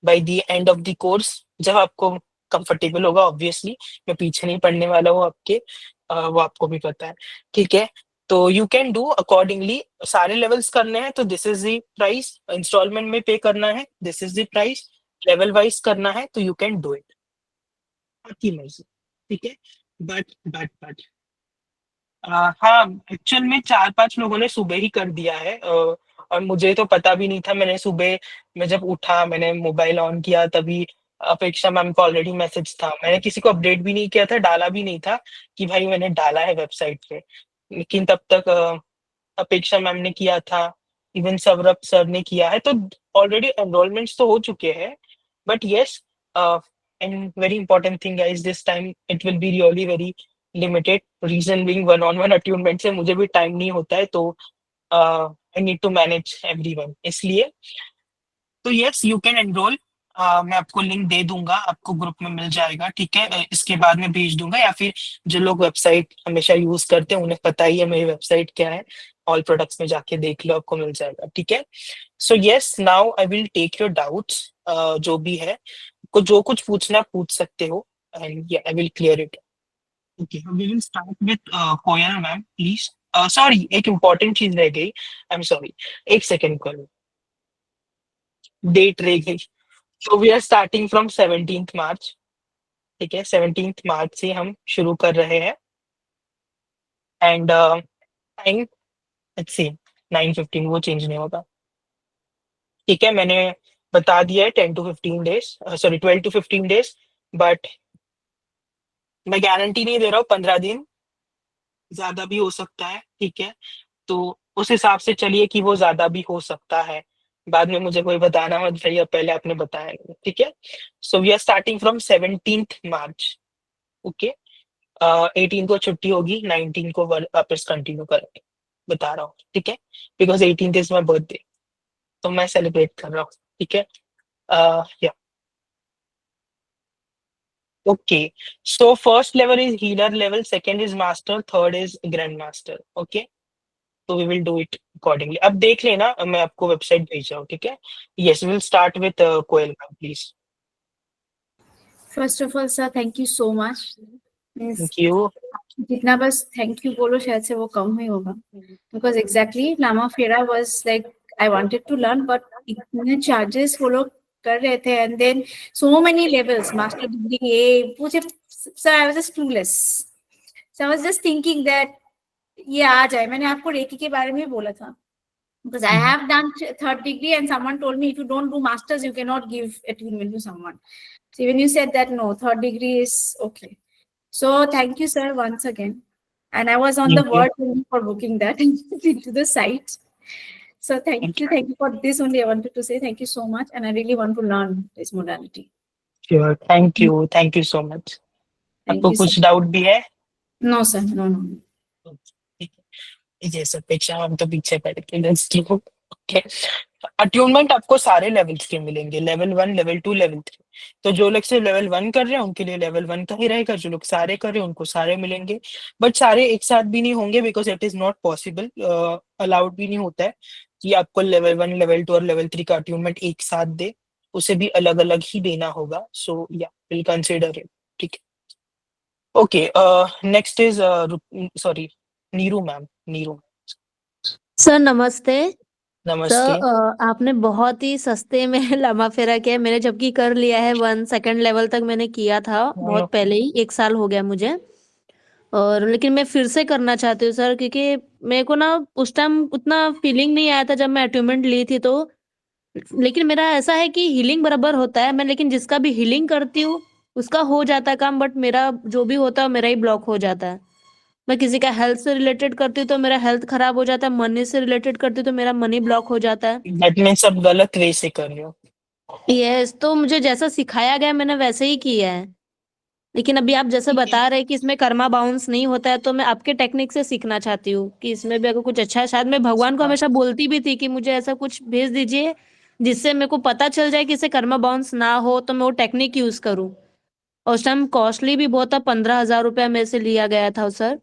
A: by the end of the course, जब आपको कंफर्टेबल होगा। ऑब्वियसली मैं पीछे नहीं पड़ने वाला हूँ आपके, वो आपको भी पता है। ठीक है, तो यू कैन डू अकॉर्डिंगली। सारे लेवल्स करने हैं तो this is the price, installment में पे करना है this is the price, level wise करना है तो यू कैन डू इट, आपकी मर्जी। ठीक है, बट हाँ, एक्चुअल में 4-5 लोगों ने सुबह ही कर दिया है, और मुझे तो पता भी नहीं था। मैंने सुबह में जब उठा, मैंने मोबाइल ऑन किया, तभी अपेक्षा मैम का ऑलरेडी मैसेज था। मैंने किसी को अपडेट भी नहीं किया था, डाला भी नहीं था कि भाई मैंने डाला है वेबसाइट पे। लेकिन तब तक अपेक्षा मैम ने किया था, इवन सौरभ सर ने किया है, तो ऑलरेडी एनरोलमेंट्स तो हो चुके हैं। But yes, and very important thing guys, this time it will be really very limited. Reason being, one on one attunement से मुझे भी टाइम नहीं होता है, तो I need to manage everyone, इसलिए। तो यस, यू कैन एनरोल। मैं आपको लिंक दे दूंगा, आपको ग्रुप में मिल जाएगा। ठीक है, इसके बाद में भेज दूंगा, या फिर जो लोग वेबसाइट हमेशा यूज करते हैं उन्हें पता ही है मेरी वेबसाइट क्या है। ऑल प्रोडक्ट्स में जाके देख लो, आपको मिल जाएगा। ठीक है, so yes, now I will take your doubts, जो भी है, को जो कुछ पूछना पूछ सकते हो, and I will clear it. Okay, we will start with Koyal ma'am, please. Sorry, एक इम्पॉर्टेंट चीज रह गई, आई एम सॉरी, एक सेकेंड करो, डेट रह गई। तो we are starting from 17th March. ठीक है, 17th मार्च से हम शुरू कर रहे हैं, एंड टाइम लेट्स सी 9:15, वो चेंज नहीं होगा। ठीक है, मैंने बता दिया है 10 to 15 days, sorry 12 to 15 days, but मैं गारंटी नहीं दे रहा हूँ, 15 दिन ज्यादा भी हो सकता है। ठीक है, तो उस हिसाब से चलिए कि वो ज्यादा भी हो सकता है, बाद में मुझे कोई बताना मत भैया पहले आपने बताया नहीं। ठीक है, so we are starting from 17th March. Okay, 18 को छुट्टी होगी, 19 को वापस कंटिन्यू करेंगे, बता रहा हूँ। ठीक है, because 18th is my birthday, तो मैं सेलिब्रेट कर रहा हूँ। ठीक है, yeah okay, so first level is healer level, second is master, third is grand master. Okay, तो we will do it accordingly. अब देख लेना, मैं आपको वेबसाइट भेज रहा हूँ। ठीक है, yes, will start with Koyal ma'am, please.
B: First of all sir thank you so much. Means
A: thank you.
B: जितना बस थैंक यू बोलो शायद से वो कम ही होगा, because exactly Lama Fera was like I wanted to learn, but इतने चार्जेस वो लोग कर रहे थे, and then so many levels, master degree ये मुझे, sir I was just clueless. So I was just thinking that ये आ जाए। मैंने आपको रेकी के बारे में बोला था, because I have done third degree and someone told me if you don't do masters you cannot give attunement to someone. So when you said that no, third degree is okay. So thank you, sir, once again. And I was on the
A: thank you.
B: verge for booking that into the site. So thank you for this only. I wanted to say thank you so much, and I really want to learn this modality.
A: Sure, thank you so much.
B: Thank
A: आपको
B: you, sir.
A: कुछ doubt भी है?
B: No, sir, no, no, no.
A: ठीक है, जैसे अपेक्षा हम तो पीछे पड़ के लेट्स डू। ओके, अट्यूनमेंट आपको सारे लेवल्स के मिलेंगे, लेवल 1, लेवल 2, लेवल 3। तो जो लोग सिर्फ लेवल 1 कर रहे हैं उनके लिए लेवल 1 का ही रहेगा, जो लोग सारे कर रहे हैं उनको सारे मिलेंगे। बट सारे एक साथ भी नहीं होंगे, because it is not possible, allowed भी नहीं होता है कि आपको लेवल 1, लेवल 2 और लेवल 3 का अट्यूनमेंट एक साथ दे, उसे भी अलग अलग ही देना होगा। सो या विल कंसिडर इट। ठीक है, okay, next is sorry, Neeru ma'am, Neeru.
C: Sir नमस्ते।
A: नमस्ते।
C: सर आपने बहुत ही सस्ते में लामा फेरा किया है। मैंने जबकि कर लिया है 1 सेकंड लेवल तक मैंने किया था बहुत पहले ही, 1 साल हो गया मुझे। और लेकिन मैं फिर से करना चाहती हूँ सर, क्योंकि मेरे को ना उस टाइम उतना फीलिंग नहीं आया था जब मैं अटैचमेंट ली थी तो। लेकिन मेरा ऐसा है कि हीलिंग बराबर होता है, मैं लेकिन जिसका भी हीलिंग करती हूँ उसका हो जाता है काम, बट मेरा जो भी होता है मेरा ही ब्लॉक हो जाता है। मैं किसी का हेल्थ से रिलेटेड करती हूँ तो मेरा हेल्थ खराब हो जाता है, मनी से रिलेटेड करती हूँ तो मेरा मनी ब्लॉक हो जाता है।
A: दैट मीन्स आप गलत वे से कर रहे हो।
C: यस, तो मुझे जैसा सिखाया गया मैंने वैसे ही किया है। लेकिन अभी आप जैसे
A: ठीक है।
C: बता रहे हैं कि इसमें कर्मा बाउंस नहीं होता है, तो मैं आपके टेक्निक से सीखना चाहती हूँ कि इसमें भी अगर कुछ अच्छा है। शायद मैं भगवान को
A: हाँ,
C: हमेशा बोलती भी थी कि मुझे ऐसा कुछ भेज दीजिए जिससे मेरे को पता चल जाए कि इसे कर्मा बाउंस ना हो, तो मैं वो टेक्निक यूज करूँ। और उस टाइम कॉस्टली भी बहुत था, 15,000 रुपया मेरे से लिया गया था सर।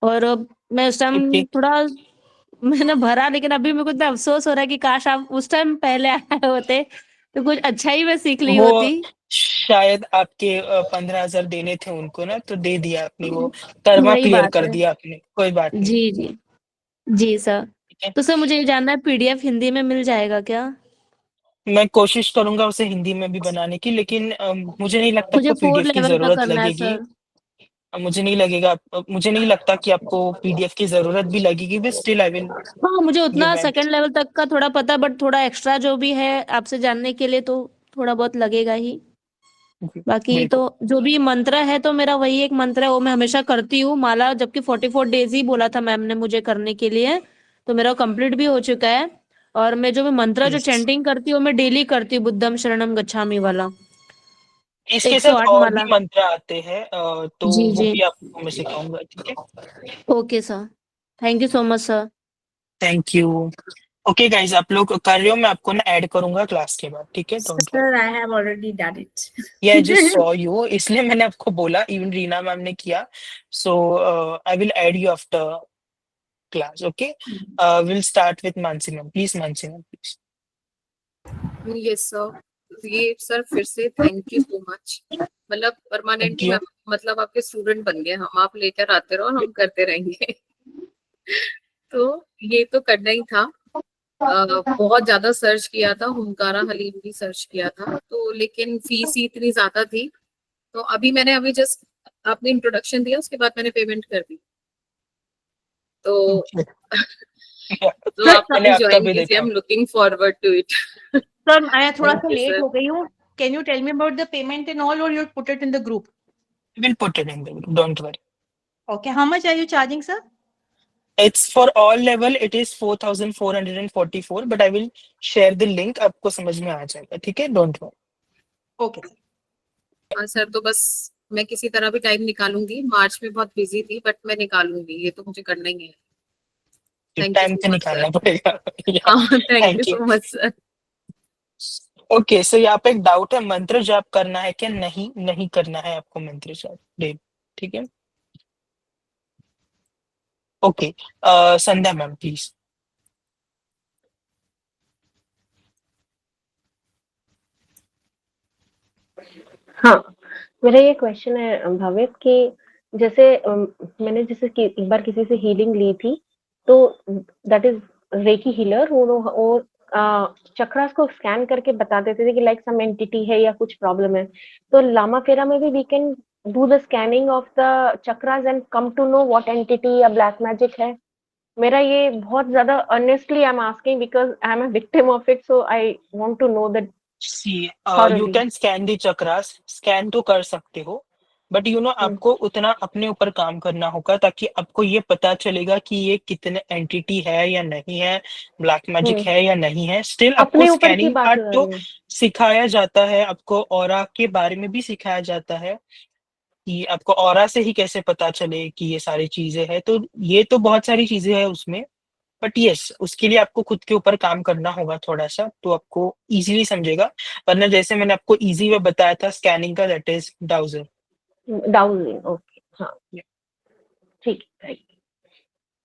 C: और मैं उस
A: ठीक
C: टाइम
A: ठीक।
C: थोड़ा मैंने भरा, लेकिन अभी मेरे को इतना अफ़सोस हो रहा है कि काश आप उस टाइम पहले आए होते, तो कुछ अच्छा ही मैं सीख ली
A: वो
C: होती।
A: शायद आपके 15,000 देने थे उनको ना, तो दे दिया आपने, वो कर्मा
C: वही
A: क्लियर
C: बात
A: कर
C: है।
A: दिया आपने, कोई बात नहीं।
C: जी, जी। जी, सर।
A: ठीक है।
C: तो सर मुझे ये जानना है, पीडीएफ हिंदी में मिल जाएगा क्या?
A: मैं कोशिश करूँगा उसे हिंदी में भी बनाने की, लेकिन मुझे नहीं लगता
C: मुझे
A: आपको
C: 4
A: पीडीएफ की
C: लेवल का
A: ज़रूरत
C: करना है
A: लगेगी।
C: सर।
A: मुझे नहीं लगता कि आपको पीडीएफ की ज़रूरत भी लगेगी, बट स्टिल आई विल
C: हाँ, मुझे उतना
A: गिव इट।
C: सेकंड लेवल तक का थोड़ा पता है, बट थोड़ा एक्स्ट्रा जो भी है आपसे जानने के लिए तो थोड़ा बहुत लगेगा ही।
A: जी,
C: बाकी तो
A: बिल्कुल।
C: जो भी मंत्र है तो मेरा वही एक मंत्र है, वो मैं हमेशा करती हूँ माला, जबकि 44 डेज ही बोला था मैम ने मुझे करने के लिए, तो मेरा कंप्लीट भी हो चुका है। और मैं जो भी मंत्र जो
A: यस।
C: चैंटिंग करती हूँ, मैं डेली करती हूँ, बुद्धम शरणम गच्छामि वाला।
A: इसके साथ
C: 108
A: और भी
C: माला।
A: मंत्र आते हैं, तो
C: जी,
A: वो
C: जी।
A: भी आपको मैं सिखाऊँगा, ठीक है?
C: Okay sir. Thank you so much sir.
A: Thank you. Okay guys, आप लोग कर रहे हो, मैं आपको ना ऐड करूँगा क्लास के बाद, ठीक है? Don't worry.
B: Sir, I have already done it.
A: या आई जस्ट सॉ यू, इसलिए मैंने आपको बोला, इवन रीना मैम ने किया। So I will add you after class, okay? Will start with Mansi ma'am, please Mansi ma'am, please.
D: Yes sir. ये sir फिर से थैंक यू सो मच। मतलब
A: थैंक
D: परमानेंटली
A: यू।
D: मतलब आपके स्टूडेंट बन गए हम, आप लेकर आते रहो और हम करते रहेंगे। तो ये तो करना ही था। बहुत ज्यादा सर्च किया था, हुनकारा हलीम भी सर्च किया था, तो लेकिन फीस ही इतनी ज्यादा थी। तो अभी जस्ट आपने इंट्रोडक्शन दिया, उसके बाद मैंने पेमेंट कर दी। तो तो
C: सर
D: आप
A: मैंने
D: प्लीज
A: आपका
D: ज्वाइन
A: भी
D: कीजिए, आई
A: देखा।
D: Am looking forward to it.
E: Sir मैं थोड़ा
D: थैंक
E: सा
D: यू
E: लेट
D: सर।
E: हो गई हूँ. Can you tell me about the payment and all or you put it in the group?
A: Will put it in the group, don't worry.
E: Okay, how much are you charging, sir?
A: It's for all level, it is 4,444, but I will share the link, आपको समझ में आ जाएगा, ठीक है? Don't worry.
E: Okay.
D: हाँ sir, तो बस मैं किसी तरह भी टाइम निकालूंगी। मार्च में बहुत बिजी थी, बट मैं निकालूंगी, ये तो मुझे करना ही है। थैंक यू
A: टाइम
D: सो
A: तो
D: मच सर।
A: निकालना पड़ेगा।
D: हाँ, thank you
A: thank you.
D: So much sir.
A: Okay, so यहाँ पे एक डाउट है, मंत्र जाप करना है क्या? नहीं, नहीं करना है आपको मंत्र जाप डे, ठीक है? Okay, Sandhya ma'am please.
F: हाँ, मेरा ये क्वेश्चन है भवित कि जैसे मैंने जैसे कि एक बार किसी से हीलिंग ली थी, तो दैट इज रेकी हीलर, वो चक्रास को स्कैन करके बता देते थे कि लाइक सम एंटिटी है या कुछ प्रॉब्लम है। तो लामा फेरा में भी we can do the scanning of the chakras and come to know what entity या ब्लैक मैजिक है। मेरा ये बहुत ज्यादा honestly I am asking because I am a victim of it, so I want to know that
A: see, you
F: thoroughly.
A: Can scan the chakras, scan तो कर सकते हो, बट आपको उतना अपने ऊपर काम करना होगा, ताकि आपको ये पता चलेगा कि ये कितने एंटिटी है या नहीं है, ब्लैक मैजिक है या नहीं है। स्टिल आपको
F: अपने ऊपर की
A: स्कैनिंग
F: बात
A: पार्ट
F: कर
A: तो
F: रही हूँ।
A: सिखाया जाता है, आपको ऑरा के बारे में भी सिखाया जाता है कि आपको ऑरा से ही कैसे पता चले कि ये सारी चीजें हैं, तो ये तो बहुत सारी चीजें हैं उसमें। बट यस, उसके लिए आपको खुद के ऊपर काम करना होगा थोड़ा सा, तो आपको इजीली समझेगा। वरना जैसे मैंने आपको इजी वे बताया था स्कैनिंग का, that is dowser.
F: Down, okay, हाँ, ठीक है,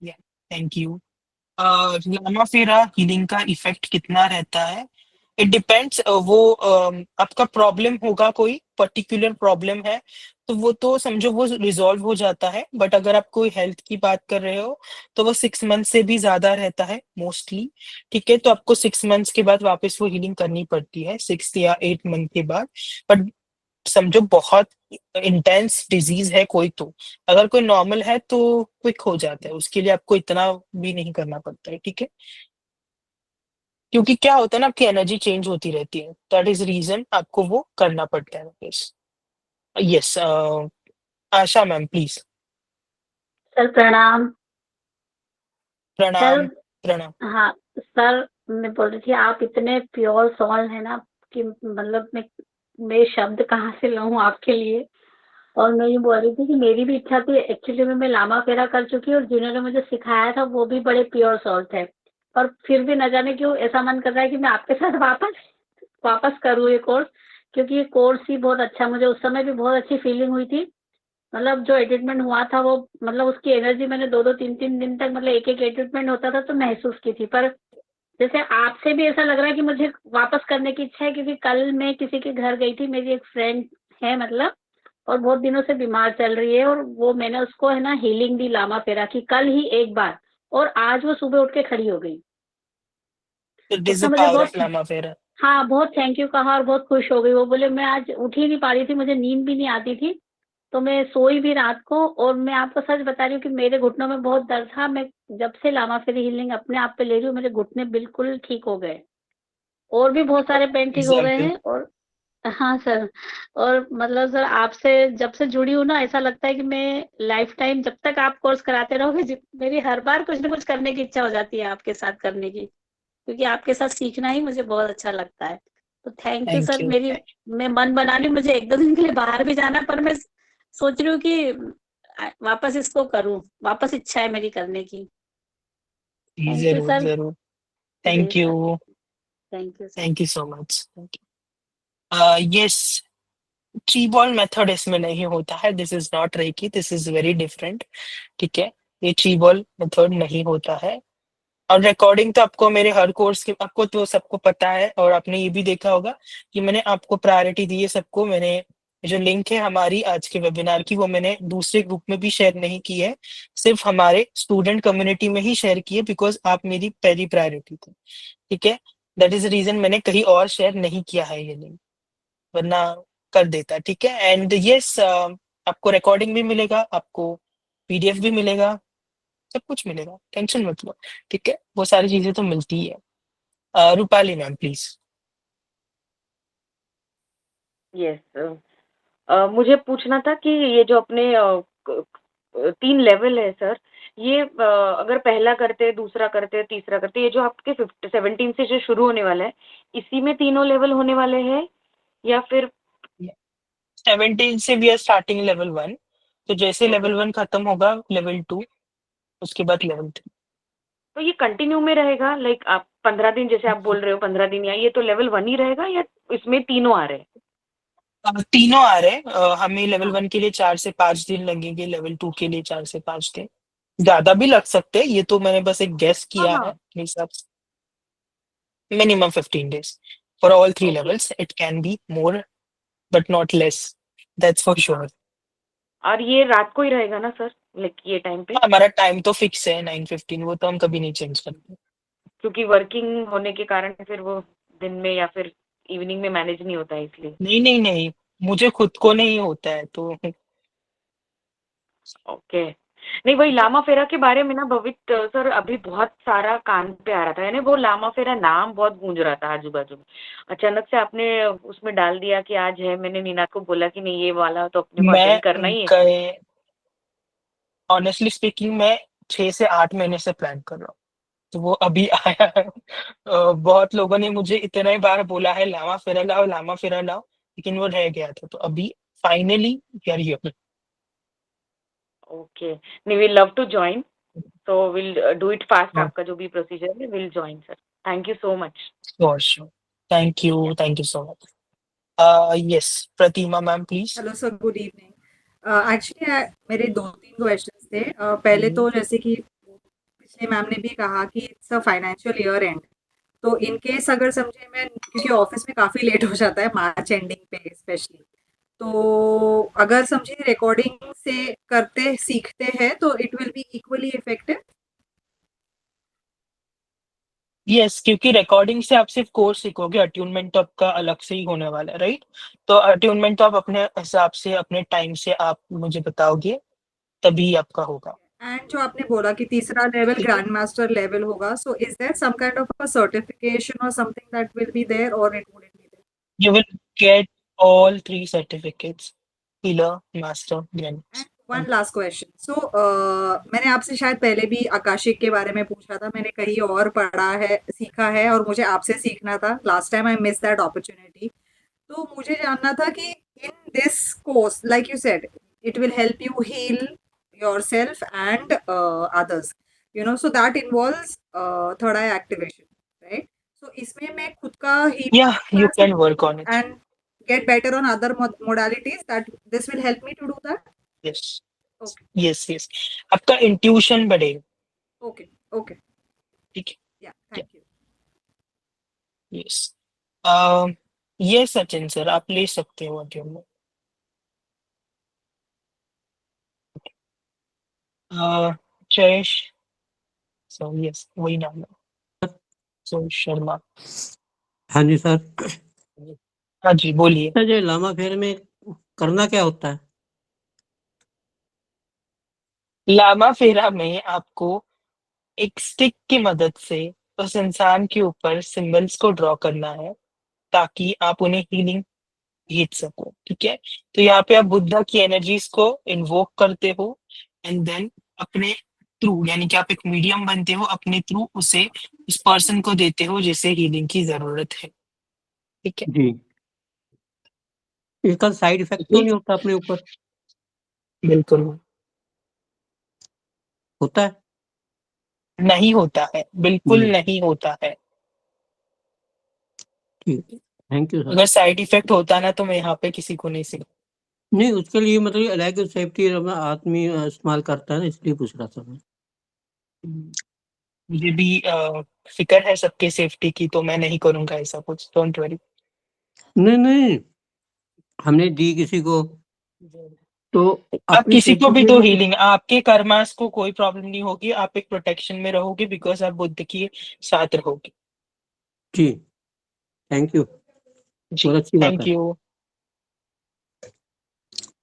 A: या, thank you. Lama Fera healing का इफेक्ट कितना रहता है? इट डिपेंड्स, वो आपका प्रॉब्लम होगा, कोई पर्टिकुलर प्रॉब्लम है तो वो तो समझो वो रिजॉल्व हो जाता है, बट अगर आप कोई हेल्थ की बात कर रहे हो तो वो 6 मंथ से भी ज्यादा रहता है मोस्टली। ठीक है, तो आपको 6 मंथ्स के बाद वापस वो हीलिंग करनी पड़ती है, 6 या 8 मंथ के बाद। बट समझो बहुत इंटेंस डिजीज है कोई तो, अगर कोई नॉर्मल है तो क्विक हो जाता है, उसके लिए आपको इतना भी नहीं करना पड़ता है। ठीक है, क्योंकि क्या होता है ना, आपकी एनर्जी चेंज होती रहती है, दैट इज रीजन आपको वो करना पड़ता है वापस। Yes, Asha ma'am please.
G: Sir प्रणाम। सर
A: प्रणाम। प्रणाम।
G: हाँ सर, मैं बोल रही थी आप इतने प्योर सोल है ना कि मतलब मैं शब्द कहाँ से लाऊं आपके लिए। और मैं ये बोल रही थी कि मेरी भी इच्छा थी एक्चुअली में, मैं लामा फेरा कर चुकी हूँ और जिन्होंने मुझे सिखाया था वो भी बड़े प्योर सोल थे। पर फिर भी न जाने क्यों ऐसा मन कर रहा है कि मैं आपके साथ वापस वापस करूँ ये कोर्स, क्योंकि ये कोर्स ही बहुत अच्छा, मुझे उस समय भी बहुत अच्छी फीलिंग हुई थी। मतलब जो एडजस्टमेंट हुआ था वो, मतलब उसकी एनर्जी मैंने 2-2 3-3 दिन तक, मतलब एक एक एडजस्टमेंट होता था तो महसूस की थी। पर जैसे आपसे भी ऐसा लग रहा है कि मुझे वापस करने की इच्छा है, क्योंकि कल मैं किसी के घर गई थी, मेरी एक फ्रेंड है मतलब, और बहुत दिनों से बीमार चल रही है, और वो मैंने उसको है ना हीलिंग दी लामा फेरा की कल ही एक बार, और आज वो सुबह उठ के खड़ी हो गई।
A: इट इज
G: उसने
A: द
G: मुझे
A: पावर
G: बहुत,
A: ऑफ लामा फेरा।
G: हाँ बहुत थैंक यू कहा और बहुत खुश हो गई। वो बोले मैं आज उठ ही नहीं पा रही थी, मुझे नींद भी नहीं आती थी, तो मैं सोई भी रात को। और मैं आपको सच बता रही हूँ कि मेरे घुटनों में बहुत दर्द था, मैं जब से लामा फेरी हीलिंग अपने आप पे ले रही हूँ मेरे घुटने बिल्कुल ठीक हो गए, और भी बहुत सारे पेन ठीक हो गए
A: एग्जैक्टली।
G: हैं। और हाँ सर, और मतलब सर आपसे जब से जुड़ी हूँ ना, ऐसा लगता है कि मैं लाइफ टाइम जब तक आप कोर्स कराते रहोगे, मेरी हर बार कुछ ना कुछ करने की इच्छा हो जाती है आपके साथ करने की, क्योंकि आपके साथ सीखना ही मुझे बहुत अच्छा लगता है। तो thank you
A: thank
G: sir.
A: You.
G: मैं मन बना रही हूँ, मुझे 1-2 दिन के लिए बाहर भी जाना है, पर मैं सोच रही हूँ कि वापस इसको करूँ, वापस इच्छा है मेरी करने की। थैंक यू
A: जरूर
G: सर।
A: जरूर।
G: जी
A: thank
G: sir,
A: you.
G: Thank you sir.
A: Thank you so much. Yes, chi ball method इसमें नहीं होता है, this is not reiki, this is very different. ठीक है, ये ची बॉल मेथड नहीं होता है। और रिकॉर्डिंग तो आपको मेरे हर कोर्स के, आपको तो सबको पता है, और आपने ये भी देखा होगा कि मैंने आपको प्रायोरिटी दी है सबको। मैंने जो लिंक है हमारी आज के वेबिनार की, वो मैंने दूसरे ग्रुप में भी शेयर नहीं की है, सिर्फ हमारे स्टूडेंट कम्युनिटी में ही शेयर की है, बिकॉज आप मेरी पहली प्रायोरिटी थी। ठीक है, दैट इज रीजन मैंने कहीं और शेयर नहीं किया है ये लिंक, वरना कर देता। ठीक है, एंड यस, आपको रिकॉर्डिंग भी मिलेगा, आपको पीडीएफ भी मिलेगा, सब कुछ मिलेगा, टेंशन मत लो। ठीक है, वो सारी चीजें तो मिलती ही है। Rupali ma'am please.
F: यस, मुझे पूछना था कि ये जो अपने 3 लेवल है सर, ये अगर पहला करते, दूसरा करते, तीसरा करते, ये जो आपके 17 से जो शुरू होने वाला है, इसी में तीनों लेवल होने वाले हैं या फिर?
A: 17 से वी आर स्टार्टिंग लेवल 1, तो जैसे
F: ओके,
A: लेवल 1 खत्म होगा लेवल 2, उसके बाद लेवल 3।
F: तो ये कंटिन्यू में रहेगा, लाइक आप 15 दिन जैसे आप बोल रहे हो 15 दिन, या ये तो लेवल 1 ही रहेगा या इसमें तीनों आ रहे हैं?
A: तीनों आ रहे हैं। हमें लेवल
F: हाँ
A: 1 के लिए 4 से 5 दिन लगेंगे, लेवल 2 के लिए 4 से 5 दिन, ज्यादा भी लग सकते हैं, ये तो मैंने बस एक गेस
F: हाँ
A: किया है
F: हाँ।
A: अपने हिसाब से। Minimum 15 days for all 3
F: okay,
A: levels, it can be more but not less, that's for sure.
F: और ये रात को ही रहेगा ना सर, लाइक ये टाइम पे?
A: हमारा टाइम तो फिक्स है 9:15, वो तो हम कभी नहीं चेंज करते।
F: क्योंकि वर्किंग होने के कारण फिर वो दिन में या फिर इवनिंग में मैनेज नहीं होता है इसलिए।
A: नहीं नहीं नहीं, मुझे खुद को नहीं होता है तो।
F: ओके, नहीं वही लामा फेरा के बारे में ना भवित सर, अभी बहुत सारा कान पे आ रहा था, यानी वो लामा फेरा नाम बहुत गूंज रहा था आजू बाजू में। अचानक से आपने उसमें डाल दिया कि आज है, मैंने नीना को बोला कि नहीं ये वाला तो अपने को
A: मैं
F: अटेंड करना ही है।
A: गए, ऑनेस्टली स्पीकिंग, मैं 6 से 8 महीने से प्लान कर रहा हूँ, तो वो अभी आया है। बहुत लोगों ने मुझे इतना ही बार बोला है लामा फेरा लाओ, लामा फेरा लाओ, लेकिन वो रह गया था, तो अभी finally we are here.
F: Okay, नहीं वी लव टू ज्वाइन, तो विल डू इट फास्ट, आपका जो भी प्रोसीजर है will join sir. Thank you so much.
A: Sure sure. Thank you so much. Yes, Pratima ma'am please.
H: Hello sir, good evening. Actually मेरे 2-3 questions थे। पहले तो जैसे कि पिछले मैम ने भी कहा कि it's a financial year and, तो इन केस अगर समझे मैं, क्योंकि ऑफिस में काफ़ी लेट हो जाता है मार्च एंडिंग पे स्पेशली, तो अगर समझिए रिकॉर्डिंग से करते सीखते हैं तो it will be equally effective.
A: Yes, क्योंकि रिकॉर्डिंग से आप सिर्फ कोर्स सीखोगे, अट्यूनमेंट तो आपका अलग से ही होने वाला है, राइट? तो अट्यूनमेंट तो आप अपने हिसाब से अपने टाइम से आप मुझे बताओगे, तभी आपका होगा।
H: एंड जो आपने बोला कि तीसरा लेवल
A: ठीक है।
H: ग्रैंड मास्टर लेवल होगा, so is there some kind of a certification or something that will be there or it wouldn't be there?
A: You will get all 3 certificates: healer, master,
H: and
A: grandmaster.
H: One last question, so मैंने आपसे शायद पहले भी Akashic के बारे में पूछा था, मैंने कहीं और पढ़ा है सीखा है और मुझे आपसे सीखना था, last time I miss that opportunity. तो मुझे जानना था कि in this course like you said it will help you heal yourself and others, you know, so that involves third eye activation, right? So इसमें मैं खुद का
A: Yeah, you
H: healing
A: can work on it.
H: and get better on other modalities, that this will help me to do that?
A: Yes.
H: Okay.
A: Yes, yes. आपका intuition बढ़ेगा,
H: Okay, okay.
A: ठीक है?
H: Yeah, thank you.
A: Yes. ये Sachin sir आप ले सकते हो attend. Jayesh, so yes वही नाम है, सो शर्मा।
I: हाँ जी सर।
A: हाँ जी बोलिए।
I: सर ये लामा फेर में करना क्या होता है?
A: लामा फेरा में आपको एक स्टिक की मदद से उस इंसान के ऊपर सिंबल्स को ड्रॉ करना है, ताकि आप उन्हें हीलिंग भेज सको, ठीक है? तो यहाँ पे आप बुद्धा की एनर्जीज को इन्वोक करते हो, एंड देन अपने थ्रू, यानी कि आप एक मीडियम बनते हो, अपने थ्रू उसे उस पर्सन को देते हो जिसे हीलिंग की जरूरत है, ठीक है?
I: जी। इसका साइड इफेक्ट तो नहीं होता अपने ऊपर?
A: बिल्कुल
I: होता है?
A: नहीं होता है, बिल्कुल
I: जी।
A: नहीं होता है।
I: ठीक है, थैंक यू सर।
A: अगर साइड इफेक्ट होता ना तो मैं यहाँ पे किसी को नहीं सिखा।
I: नहीं, उसके लिए मतलब अलग सेफ्टी आदमी इस्तेमाल करता है ना, इसलिए पूछ रहा था मैं।
A: मुझे भी फिक्र है सबके सेफ्टी की, तो मैं नहीं करूंगा ऐसा कुछ, डोंट वरी।
I: नहीं नहीं, हमने दी किसी को तो
A: आप
I: अपनी
A: किसी को
I: सेफ्टी
A: भी
I: के
A: तो
I: लिए।
A: हीलिंग, आपके कर्मास को कोई प्रॉब्लम नहीं होगी, आप एक प्रोटेक्शन में रहोगे, बिकॉज आप बुद्ध के साथ रहोगे।
I: जी, थैंक यू,
A: जी,
I: बहुत अच्छी बात
A: थैंक
I: है।
A: यू।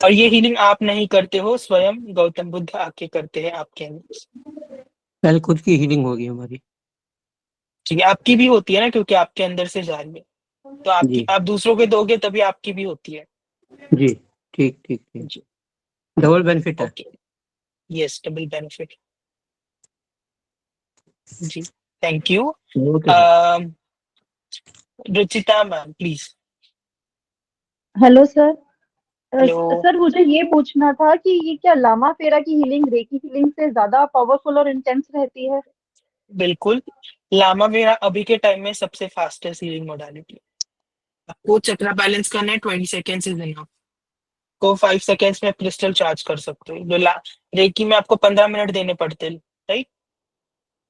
A: और ये हीलिंग आप नहीं करते हो, स्वयं गौतम बुद्ध आके करते हैं आपके अंदर।
I: पहले खुद की हीलिंग होगी हमारी।
A: ठीक है, आपकी भी होती है ना, क्योंकि आपके अंदर से जा रही है, तो आपकी
I: जी
A: आप दूसरों के दोगे तभी आपकी भी होती है।
I: जी, ठीक ठीक ठीक,
A: जी,
I: डबल बेनिफिट है।
A: Okay, yes, double benefit. जी, thank you.
I: Okay sir.
A: Ruchita ma'am please.
J: Hello sir.
A: Hello.
J: Sir मुझे ये पूछना था कि ये क्या लामा फेरा की हीलिंग रेकी हीलिंग से ज्यादा पावरफुल और इंटेंस रहती है?
A: बिल्कुल, लामा वेरा अभी के टाइम में सबसे फास्टेस्ट हीलिंग मोडालिटी है। आपको चक्रा बैलेंस करना है, 20 सेकेंड्स इज इनफ। को 5 सेकेंड्स में क्रिस्टल चार्ज कर सकते हो, जो रेकी में आपको 15 मिनट देने पड़ते हैं, राइट?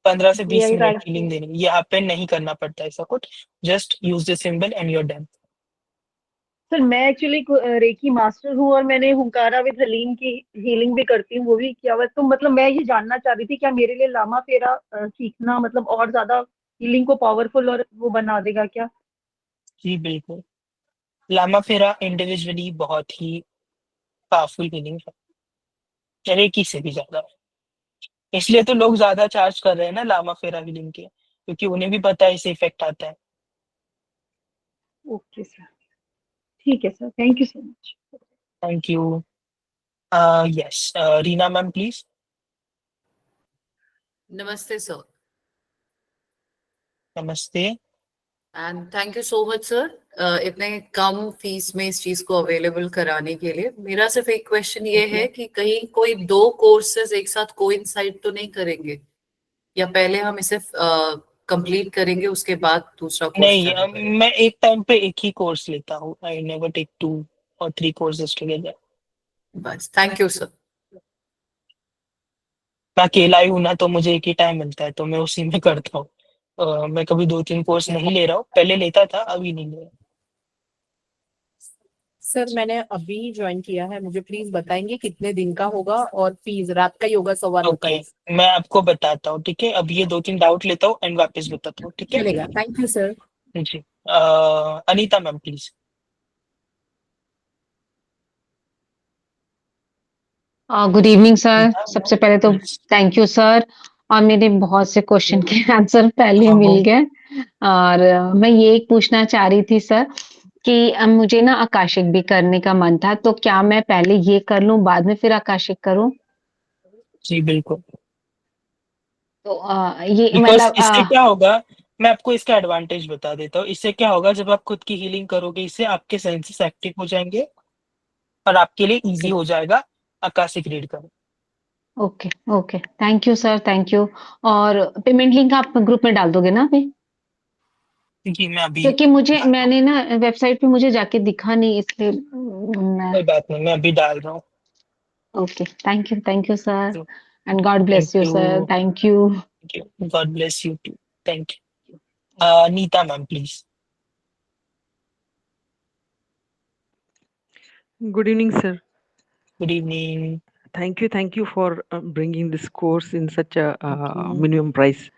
A: 15 से 20
J: रियल
A: मिनट
J: राइट।
A: हीलिंग देनी, ये यहाँ पे नहीं करना पड़ता ऐसा कुछ, just use the symbol and your done.
J: Sir मैं एक्चुअली रेकी मास्टर हूँ और मैंने हुंकारा विद हलीम की हीलिंग भी करती हूँ, वो भी किया हुआ है। तो मतलब मैं ये जानना चाह रही थी क्या मेरे लिए लामा फेरा सीखना मतलब और ज्यादा हीलिंग को पावरफुल और वो बना देगा क्या?
A: जी बिल्कुल, लामा फेरा इंडिविजुअली बहुत ही पावरफुल हीलिंग है, रेकी से भी ज्यादा। इसलिए तो लोग ज्यादा चार्ज कर रहे हैं ना लामा फेरा हीलिंग के, क्योंकि उन्हें भी पता है इससे इफेक्ट आता है।
J: ओके सर, ठीक है sir, thank you so much.
A: Thank you. Yes, Reena ma'am please.
D: नमस्ते सर,
A: नमस्ते।
D: And thank you so much sir इतने कम फीस में इस चीज को अवेलेबल कराने के लिए। मेरा सिर्फ एक क्वेश्चन ये है कि कहीं कोई दो कोर्सेज एक साथ कोइंसाइड तो नहीं करेंगे, या पहले हम इसे कंप्लीट करेंगे उसके बाद दूसरा कोर्स
A: नहीं,
D: चालू करेंगे?
A: मैं एक टाइम पे एक ही कोर्स लेता हूँ, आई नेवर टेक 2 और 3 कोर्सेज टुगेदर।
D: बस, थैंक यू सर।
A: मैं अकेला ही हूं ना, तो मुझे एक ही टाइम मिलता है, तो मैं उसी में करता हूँ। मैं कभी 2-3 कोर्स नहीं ले रहा हूँ, पहले लेता था, अभी नहीं ले रहा।
K: सर मैंने अभी ज्वाइन किया है, मुझे प्लीज बताएंगे कितने दिन का होगा और फीस? रात का योगा 9:15 का
A: ओके,
K: है।
A: मैं आपको बताता हूँ, ठीक है। अब ये 2-3 डाउट लेता हूँ एंड वापस बताता हूँ, ठीक है।
K: चलेगा, थैंक यू सर।
A: जी, Anita ma'am please.
L: Good evening sir.
A: Anita
L: सबसे
A: मैम
L: पहले तो
A: प्लीज।
L: Thank you sir. और मेरे बहुत से क्वेश्चन के आंसर पहले मिल गए। और मैं ये एक पूछना चाह रही थी सर कि मुझे ना आकाशिक भी करने का मन था, तो क्या मैं पहले ये कर लूं बाद में फिर आकाशिक करूं?
A: जी बिल्कुल,
L: तो ये
A: बिकॉज
L: मतलब
A: इससे क्या होगा, मैं आपको इसका एडवांटेज बता देता हूँ। इससे क्या होगा, जब आप खुद की हीलिंग करोगे, इससे आपके सेंसेस एक्टिव हो जाएंगे और आपके लिए इजी हो जाएगा आकाशिक रीड करना।
L: Okay okay, thank you sir, thank you. और पेमेंट लिंक आप ग्रुप में डाल दोगे ना अभी?
A: जी मैं अभी
L: क्योंकि मुझे मैंने ना वेबसाइट पे मुझे जाके दिखा नहीं, इसलिए मैं
A: कोई बात नहीं, मैं अभी डाल रहा हूँ।
L: ओके। थैंक यू सर,
A: तो
L: and God
A: thank
L: bless you sir.
A: You,
L: thank you.
A: God bless you too, thank you. Nita ma'am please.
M: Good evening, sir.
A: Good evening.
M: Thank you for bringing this course in such a minimum price.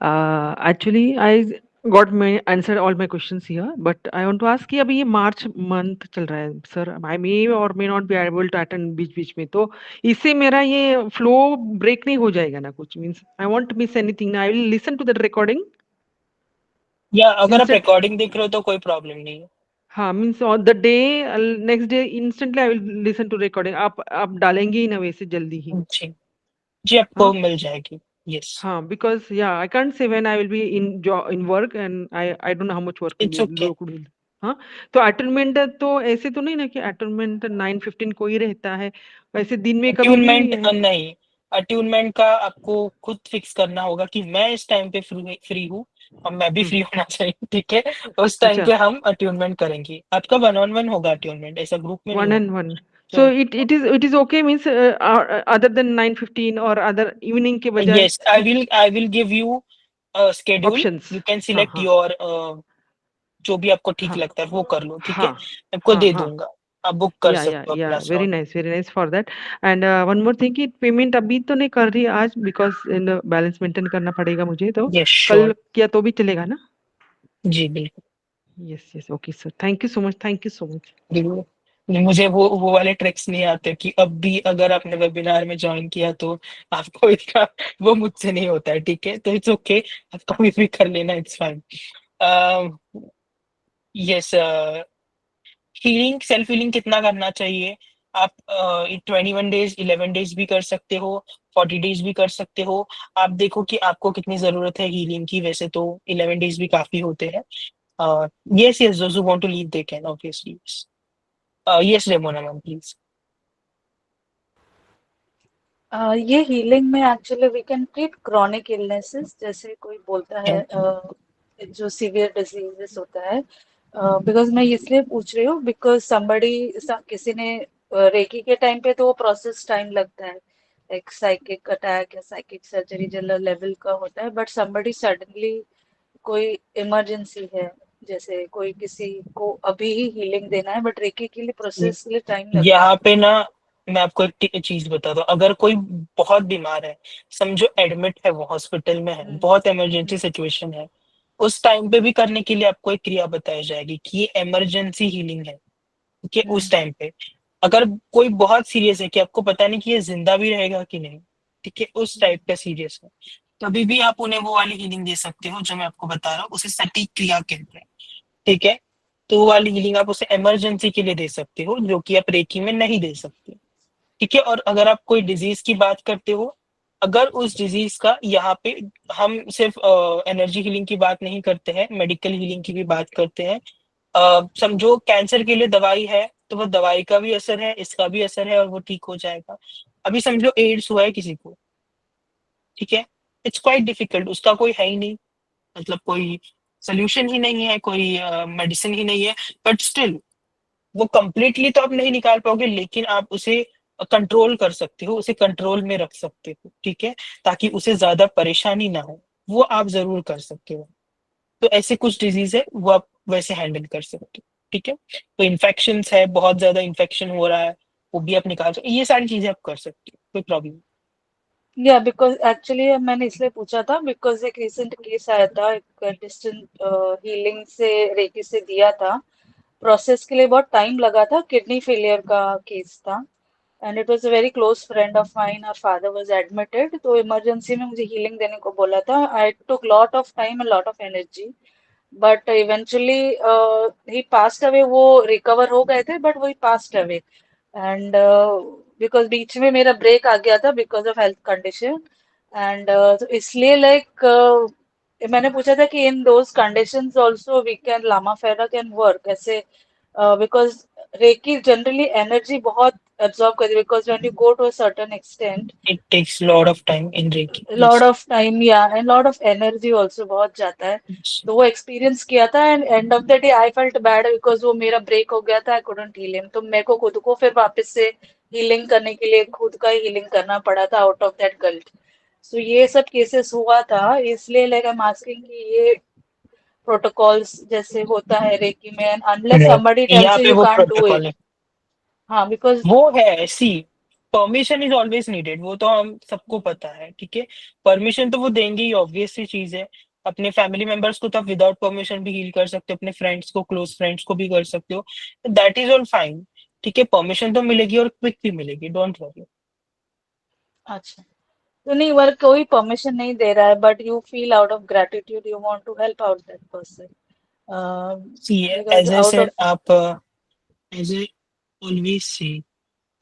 M: Actually, I got my answer all my questions here, but I want to ask कि अभी ये March month चल रहा है sir, I may or may not be able to attend बीच बीच में, तो इससे मेरा ये फ्लो ब्रेक नहीं हो जाएगा ना कुछ? Means I won't miss anything, I will listen to that recording
A: या अगर आप
M: इंस्टेंट।
A: रिकॉर्डिंग देख रहे हो तो कोई प्रॉब्लम नहीं है।
M: हाँ, means on the day next day instantly I will listen to recording. आप डालेंगे ही ना वैसे जल्दी ही?
A: जी जी, आपको
M: हाँ
A: मिल जाएगी। यस,
M: हाँ, because yeah, I can't say when I will be in work and I don't know how much work will
A: it's
M: be
A: okay.
M: लोग will। हाँ, तो अटेनमेंट तो ऐसे तो नहीं ना कि अटेनमेंट 9:15 को ही रहता है, वैसे दिन में कभी भी
A: अट्यूनमेंट
M: है?
A: नहीं, अट्यूनमेंट का आपको खुद फिक्स करना होगा कि मैं इस टाइम पे फ्री हूँ और मैं भी
M: हम्म,
A: फ्री होना चाहिए, ठीक है। उस टाइम
M: अच्छा,
A: पे हम अट्यूनमेंट करेंगे। आपका 1-on-1 होगा अट्यूनमेंट, ऐसा ग्रुप में नहीं
M: वन
A: होगा।
M: And one. सो
A: तो
M: it is okay means other than 9:15 और अदर इवनिंग के बजाय
A: yes, I will give you schedule,
M: options?
A: You can
M: हाँ
A: सिलेक्ट
M: हाँ
A: योर, जो भी आपको ठीक
M: हाँ
A: लगता है वो कर लो, ठीक है।
M: हाँ
A: मैं आपको
M: हाँ
A: दे
M: हाँ।
A: दूंगा, आप बुक कर
M: या
A: सकते हो अपना
M: very
A: slot.
M: Nice, very nice for that. And one more thing कि पेमेंट अभी तो नहीं कर रही आज, बिकॉज इन बैलेंस मेंटेन करना पड़ेगा मुझे, तो
A: यस
M: कल
A: श्योर।
M: किया तो भी चलेगा ना?
A: जी बिल्कुल।
M: Yes yes, okay sir, thank you so much, thank you so much.
A: बिल्कुल। नहीं, मुझे वो वाले ट्रिक्स नहीं आते कि अब भी अगर आपने वेबिनार में ज्वाइन किया तो आपको इसका, वो मुझसे नहीं होता है, ठीक है। तो इट्स ओके, आप कभी भी कर लेना, it's fine. Yes, healing, self healing कितना करना चाहिए? आप 21 डेज, 11 डेज भी कर सकते हो, 40 डेज भी कर सकते हो। आप देखो कि आपको कितनी जरूरत है हीलिंग की। वैसे तो 11 डेज भी काफी होते हैं। Yes yes, those who want to leave they can obviously. Yes, yes Ramona ma'am please.
N: ये हीलिंग में actually we can treat chronic illnesses, जैसे कोई बोलता है जो सीवियर डिजीजेस होता है। बिकॉज मैं इसलिए पूछ रही हूँ बिकॉज किसी ने रेकी के टाइम पे तो वो प्रोसेस टाइम लगता है, एक साइकिक अटैक या साइकिक सर्जरी जो लेवल का होता है, बट somebody सडनली कोई इमरजेंसी है, जैसे कोई किसी को अभी ही हीलिंग देना है बट रेकी के लिए प्रोसेस के लिए टाइम लगता है।
A: यहाँ पे ना मैं आपको एक चीज बता दूं, अगर कोई बहुत बीमार है, समझो एडमिट है, वो हॉस्पिटल में है, बहुत इमरजेंसी सिचुएशन है, उस टाइम पे भी करने के लिए आपको एक क्रिया बताई जाएगी कि ये इमरजेंसी हीलिंग है, ठीक है। उस टाइम पे अगर कोई बहुत सीरियस है कि आपको पता नहीं कि ये जिंदा भी रहेगा कि नहीं, ठीक है, उस टाइप का सीरियस है, तभी भी आप उन्हें वो वाली हीलिंग दे सकते हो जो मैं आपको बता रहा हूँ, उसे सटीक क्रिया कहते हैं, ठीक है। तो वो वाली हीलिंग आप उसे इमरजेंसी के लिए दे सकते हो, जो कि आप रेकी में नहीं दे सकते, ठीक है। और अगर आप कोई डिजीज की बात करते हो, अगर उस डिजीज का यहाँ पे हम सिर्फ एनर्जी हीलिंग की बात नहीं करते हैं, मेडिकल हीलिंग की भी बात करते हैं। समझो कैंसर के लिए दवाई है, तो वो दवाई का भी असर है, इसका भी असर है, और वो ठीक हो जाएगा। अभी समझो एड्स हुआ है किसी को, ठीक है, इट्स क्वाइट डिफिकल्ट, उसका कोई है ही नहीं, मतलब कोई सोल्यूशन ही नहीं है, कोई मेडिसिन ही नहीं है, बट स्टिल वो कंप्लीटली तो आप नहीं निकाल पाओगे, लेकिन आप उसे कंट्रोल कर सकते हो, उसे कंट्रोल में रख सकते हो, ठीक है, ताकि उसे ज्यादा परेशानी ना हो, वो आप जरूर कर सकते हो। तो ऐसे कुछ डिजीज है वो आप वैसे हैंडल कर सकते हो। ठीक है। तो इन्फेक्शंस है, बहुत ज्यादा इन्फेक्शन हो रहा है, वो भी आप निकाल सकते, ये सारी चीजें आप कर सकते हो, कोई प्रॉब्लम।
N: या बिकॉज एक्चुअली मैंने इसलिए पूछा था बिकॉज एक रिसेंट केस आया था, एक डिस्टेंट हीलिंग से रेकी से दिया था, प्रोसेस के लिए बहुत टाइम लगा था, किडनी फेलियर का केस था and it was a very close friend of mine, और फादर वाज एडमिटेड, तो इमरजेंसी में मुझे हीलिंग देने को बोला था। I took lot of time and lot of energy, but eventually he passed away. वो रिकवर हो गए थे बट वो he passed away and because बीच में मेरा ब्रेक आ गया था because of health condition and तो इसलिए मैंने पूछा था कि in those conditions also we can Lama Fera can work ऐसे, बिकॉज रेकी जनरली एनर्जी बहुत एब्जॉर्ब करती है, because when you go to a certain extent
A: it takes lot of time in reiki,
N: lot of time yeah and lot of energy also बहुत जाता है। तो वो experience किया था and end of the day I felt bad because वो मेरा break हो गया था, आई कुडंट हील हिम, तो मेरे को खुद को फिर वापस से हीलिंग करने के लिए खुद का ही हीलिंग करना पड़ा था आउट ऑफ दैट गिल्ट। सो ये सब केसेस हुआ था, इसलिए लाइक आई एम आस्किंग कि ये प्रोटोकॉल्स जैसे होता है रेकी में, अनलेस समबडी टेल्स
A: यहाँ
N: यू
A: पे
N: यू
A: वो
N: कांट डू
A: प्रोटोकॉल
N: इट।
A: है,
N: हाँ बिकॉज
A: वो है, सी परमिशन इज ऑलवेज नीडेड, वो तो हम सबको पता है, ठीक है। परमिशन तो वो देंगे ही, ऑब्वियस सी चीज है। अपने फैमिली मेंबर्स को तो आप विदाउट परमिशन भी हील कर सकते हो, अपने फ्रेंड्स को, क्लोज फ्रेंड्स को भी कर सकते हो, दैट इज ऑल फाइन, ठीक है। परमिशन तो मिलेगी और क्विक भी मिलेगी, डोंट वरी।
N: अच्छा, तो नहीं वर्क कोई परमिशन नहीं दे रहा है but you feel out of gratitude you want to help out that person
A: see
N: because
A: as I
N: out
A: said,
N: of
A: आप एज ए ऑलवेज से,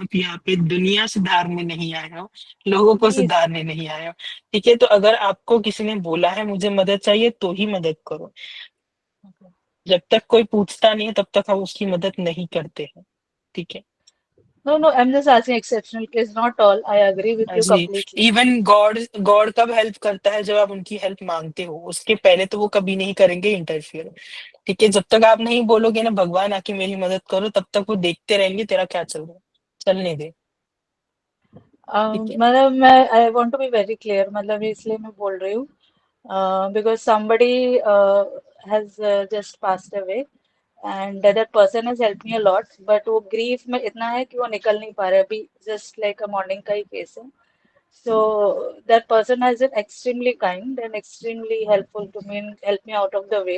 A: आप यहाँ पे दुनिया सुधारने नहीं आए हो, लोगों को
N: प्लीज
A: सुधारने नहीं आए हो, ठीक है। तो अगर आपको किसी ने बोला है मुझे मदद चाहिए, तो ही मदद करो। जब तक कोई पूछता नहीं है तब तक हम उसकी मदद नहीं करते हैं, ठीक है।
N: no no I'm just asking exceptional case, not all, I agree with you
A: ऐसे
N: completely.
A: इवन गॉड गॉड कब हेल्प करता है, जब आप उनकी हेल्प मांगते हो, उसके पहले तो वो कभी नहीं करेंगे इंटरफियर, ठीक है। जब तक आप नहीं बोलोगे ना भगवान आके मेरी मदद करो, तब तक वो देखते रहेंगे तेरा क्या चल रहा है, चलने दे, ठीक है।
N: मतलब मैं I want to be very clear, मतलब इसलिए मैं बोल रही हूँ because somebody has just passed away and that person has helped me a lot, but वो grief में इतना है कि वो निकल नहीं पा रहे अभी, just like a morning का ही केस है. So that person has been extremely kind and extremely helpful to me and helped me out of the way.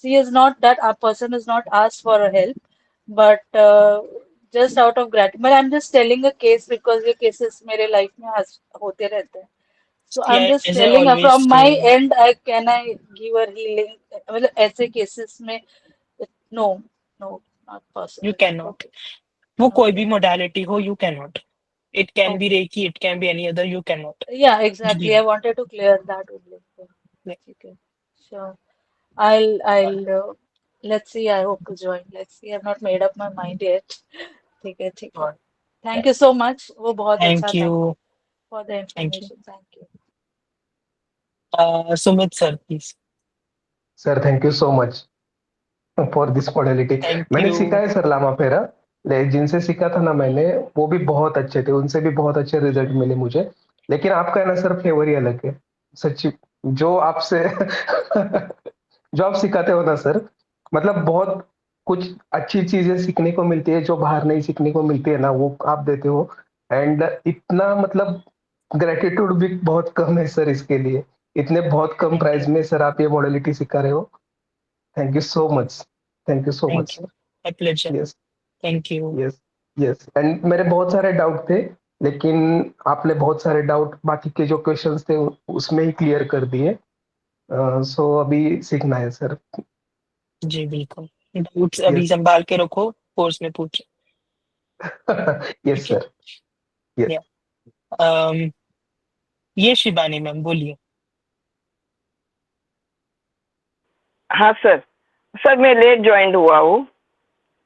N: She is not that a person is not asked for a help, but just out of gratitude. But I'm just telling a case because ये cases मेरे life में होते रहते हैं. So I'm just
A: as I
N: telling her
A: always
N: from my end, can I give her healing? मतलब ऐसे cases में no, no, not
A: you
N: possible.
A: Can not,
N: Okay,
A: वो कोई
N: okay,
A: भी मोडालिटी हो, you can not, it can be
N: okay.
A: Reiki, it can be any other, you can not,
N: Yeah,
A: कुछ भी
N: exactly. I
A: नहीं।
N: wanted to clear that only.
A: नहीं।
N: Okay, sure. I'll let's see. I hope to join. Let's see. I've not made up my mind yet. ठीक है, ठीक है. Thank you so much. वो बहुत अच्छा
A: थैंक
N: था
A: you,
N: for the
A: thank you.
N: information. Thank you.
A: Sumit sir please.
O: Sir thank you so much for this modality.
A: Thank
O: मैंने
A: you.
O: सीखा है सर लामा फेरा, जिनसे सीखा था ना मैंने, वो भी बहुत अच्छे थे, उनसे भी बहुत अच्छे रिजल्ट मिले मुझे। लेकिन आपका है ना सर फ्लेवर ही अलग है, सच्ची। जो आपसे जो आप सिखाते हो ना सर, मतलब बहुत कुछ अच्छी चीजें सीखने को मिलती है जो बाहर नहीं सीखने को मिलती है ना, वो आप देते हो। एंड इतना मतलब ग्रेटिट्यूड भी बहुत कम है सर इसके लिए, इतने बहुत कम
A: थैंक
O: प्राइस
A: यू,
O: में सर आप ये मॉडलिटी सिखा रहे हो। Thank you so much, thank you so
A: thank
O: much
A: you, my pleasure,
O: sir. Yes,
A: thank you.
O: Yes, yes. And मेरे बहुत सारे डाउट थे, लेकिन आपने बहुत सारे डाउट बाकी के जो क्वेश्चंस थे उसमें ही क्लियर कर दिए। सो अभी सीखना है सर।
A: जी बिल्कुल, डाउट्स अभी
O: यस।
A: संभाल के रखो, कोर्स में पूछ,
O: यस
A: ठीक है।
O: सर। यस।
A: या um, ये शिबानी मैम बोलिए।
P: हाँ सर, सर मैं लेट ज्वाइन हुआ हूँ,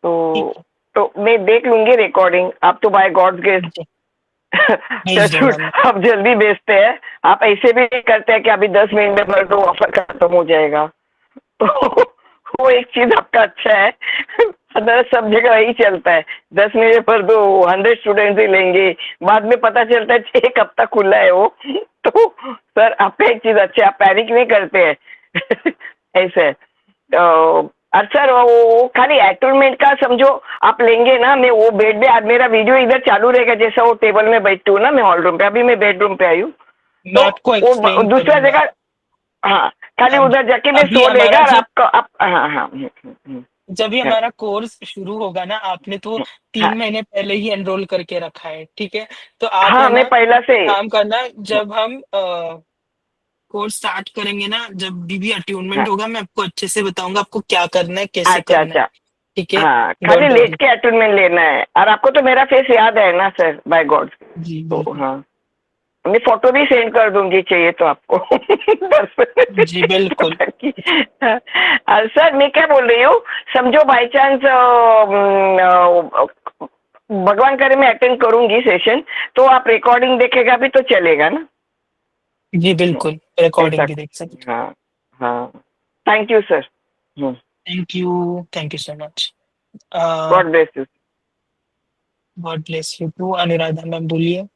P: तो मैं देख लूंगी रिकॉर्डिंग। आप तो बाय गॉड्स ग्रेस
A: भेज दूंगा मैं।
P: आप जल्दी भेजते हैं, आप ऐसे भी नहीं करते हैं कि अभी 10 मिनट में भर दो ऑफर खत्म हो जाएगा। तो वो एक चीज आपका अच्छा है, अदर सब जगह वही चलता है, 10 मिनट में भर दो, 100 स्टूडेंट्स ही लेंगे, बाद में पता चलता है 1 हफ्ता खुला है वो। तो सर आपका एक चीज अच्छा है, आप पैनिक नहीं करते हैं ऐसे। और सर वो खाली अटूनमेंट का समझो आप लेंगे ना, मैं वो बेड पे आज मेरा वीडियो इधर चालू रहेगा, जैसा वो टेबल में बैठती हूँ ना मैं हॉल रूम पे, अभी मैं बेडरूम पे आई हूँ,
A: मैं
P: तो
A: आपको
P: वो
A: एक्सप्लेन
P: दूसरा
A: करूंगा।
P: जगह, हाँ खाली
A: हाँ जी,
P: उधर जाके मैं
A: अभी
P: सो लेगा
A: हमारा
P: और
A: जब
P: आपको आप हाँ हाँ
A: जब भी
P: हाँ
A: हमारा कोर्स शुरू होगा ना, आपने तो
P: हाँ
A: 3 महीने पहले ही एनरोल करके रखा है, ठीक है? तो आप है
P: हाँ,
A: ना
P: मैं पहला से
A: काम करना, जब हम कोर्स स्टार्ट करेंगे ना, जब भी
P: हाँ,
A: अट्यूनमेंट होगा, मैं आपको अच्छे से बताऊंगा आपको क्या करना है, कैसे
P: अच्छा
A: करना है,
P: अच्छा,
A: ठीक है?
P: हाँ खाली
A: डोंट
P: लेट
A: वरी।
P: के अटूनमेंट लेना है, और आपको तो मेरा फेस याद है ना सर, बाय गॉड।
A: जी
P: तो
A: बिल्कुल।
P: हाँ, मैं फोटो भी सेंड कर दूंगी चाहिए तो आपको
A: जी बिल्कुल।
P: सर मैं क्या बोल रही हूँ, समझो बाय चांस भगवान करे मैं अटेंड करूंगी सेशन, तो आप रिकॉर्डिंग देखेगा भी तो चलेगा ना?
A: जी बिल्कुल,
P: ऐसा
A: रिकॉर्डिंग भी देख सकते।
P: हाँ हाँ, thank you sir,
A: thank you so much.
P: God bless you.
A: God bless you too. Anuradha ma'am बोलिए।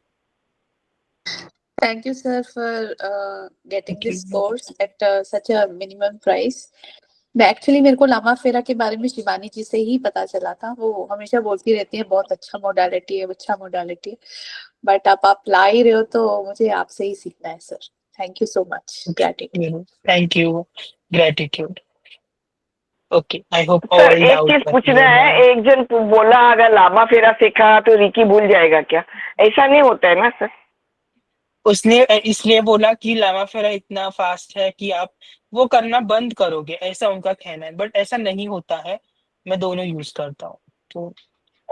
Q: Thank you, sir, for getting
A: Thank
Q: this
A: you.
Q: course at such a minimum price. मैं एक्चुअली मेरे को लामा फेरा के बारे में शिवानी जी से ही पता चला था, वो हमेशा बोलती रहती है बहुत अच्छा मोडालिटी है, अच्छा मोडालिटी है, बट आप ला ही रहे हो तो मुझे आपसे ही सीखना है sir. Thank you so much, gratitude.
A: Thank you, gratitude. Okay, I hope
P: sir
A: all
P: एक
A: डाउट
P: चीज
A: आर
P: पूछना
A: क्लियर
P: है,
A: नाउ।
P: एक जन बोला अगर लामा फेरा सीखा तो रिकी भूल जाएगा क्या? ऐसा नहीं होता है ना सर?
A: उसने इसलिए बोला कि लामा फेरा इतना फास्ट है कि आप वो करना बंद करोगे, ऐसा उनका कहना है, बट ऐसा नहीं होता है। मैं दोनों यूज करता हूँ, तो
P: वही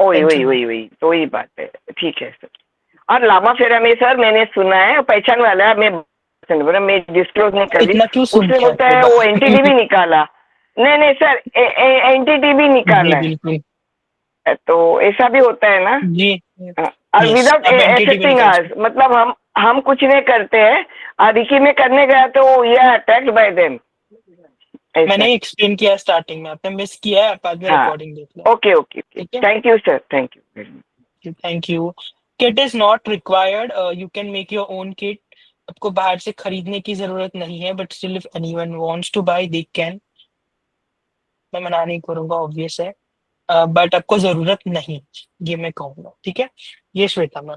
P: वही
A: कंटिन्यू।
P: वही वही तो वही बात है, ठीक है सर। और लामा फेरा में सर मैंने सुना है, पहचान वाला है, मैं डिस्क्लोज नहीं कर रही,
A: इतना क्यों सुन
P: उसने
A: के
P: बोलता
A: आते हो
P: है वो एनटीडी भी
A: बाहर?
P: निकाला। नहीं नहीं सर, एनटीडी भी
A: जी
P: निकाला
A: बिल्कुल।
P: है, तो ऐसा भी होता है ना?
A: जी
P: और
A: यस,
P: विदाउट
A: आप एंटिटी भी
P: एक्सेप्टिंग
A: निकाल
P: आवर्स,
A: सकते
P: मतलब हम कुछ नहीं करते हैं, और रिकी में करने गया तो ये अटैक्ड बाय देम,
A: हो।
P: ऐसा
A: मैंने
P: है।
A: एक्सप्लेन किया स्टार्टिंग में, आपने मिस किया है, आप बाद में
P: हाँ,
A: रिकॉर्डिंग देख लो,
P: ओके ओके ओके,
A: ठीक है?
P: Thank you sir, thank you very much.
A: Thank you. Kit is not required, you can make your own kit. आपको बाहर से खरीदने की जरूरत नहीं है, but still if anyone wants to buy they can. मैं मना नहीं करूंगा, ऑब्वियस है, बट आपको जरूरत नहीं, ये मैं कहूंगा, ठीक है? ये श्वेता मैम।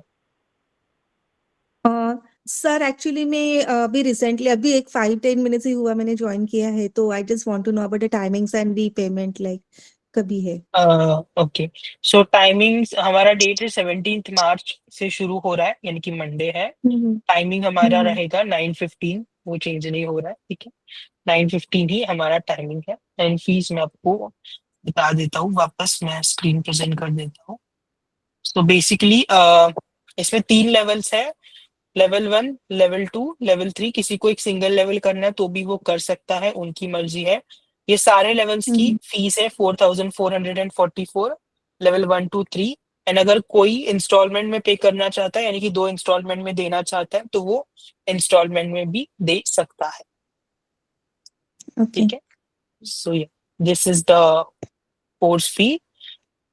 R: सर एक्चुअली मैं अभी रिसेंटली अभी एक 5-10 मिनट्स ही हुआ मैंने ज्वाइन किया है, तो I just want to know about the timings and the payment like कभी है।
A: ओके, सो टाइमिंग्स हमारा डेट है 17 मार्च से शुरू हो रहा है, यानी कि मंडे है। टाइमिंग हमारा रहेगा 9:15, वो चेंज नहीं हो रहा है, ठीक है? 9:15 ही हमारा टाइमिंग है। एंड फीस मैं आपको बता देता हूँ, वापस मैं स्क्रीन प्रेजेंट कर देता हूँ। तो बेसिकली इसमें 3 लेवल्स है, लेवल 1, लेवल 2, लेवल 3। किसी को एक सिंगल लेवल करना है तो भी वो कर सकता है, उनकी मर्जी है। ये सारे लेवल्स की फीस है 4,444, लेवल 1 2 3। एंड अगर कोई इंस्टॉलमेंट में पे करना चाहता है, यानी कि 2 इंस्टॉलमेंट में देना चाहता है, तो वो इंस्टॉलमेंट में भी दे सकता है, ठीक है? So this is the course fee.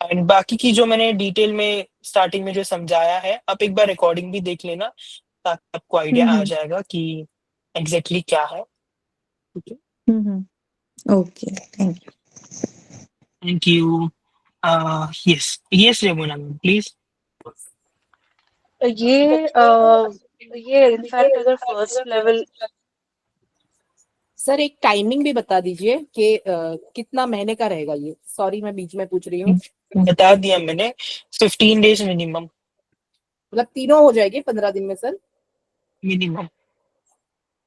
A: And बाकी की जो मैंने डिटेल में स्टार्टिंग में जो समझाया है, आप एक बार रिकॉर्डिंग भी देख लेना, ताकि आपको आइडिया आ जाएगा कि एग्जैक्टली क्या है, ठीक है?
R: Okay, thank you.
A: Thank you. Yes yes Ramona ma'am please.
N: ये इनफैक्ट अगर फर्स्ट लेवल
K: सर एक टाइमिंग भी बता दीजिए कि कितना महीने का रहेगा ये। सॉरी मैं बीच में पूछ रही हूँ।
A: बता दिया मैंने, 15 डेज मिनिमम।
K: मतलब तीनों हो जाएगी 15 दिन में सर?
A: मिनिमम।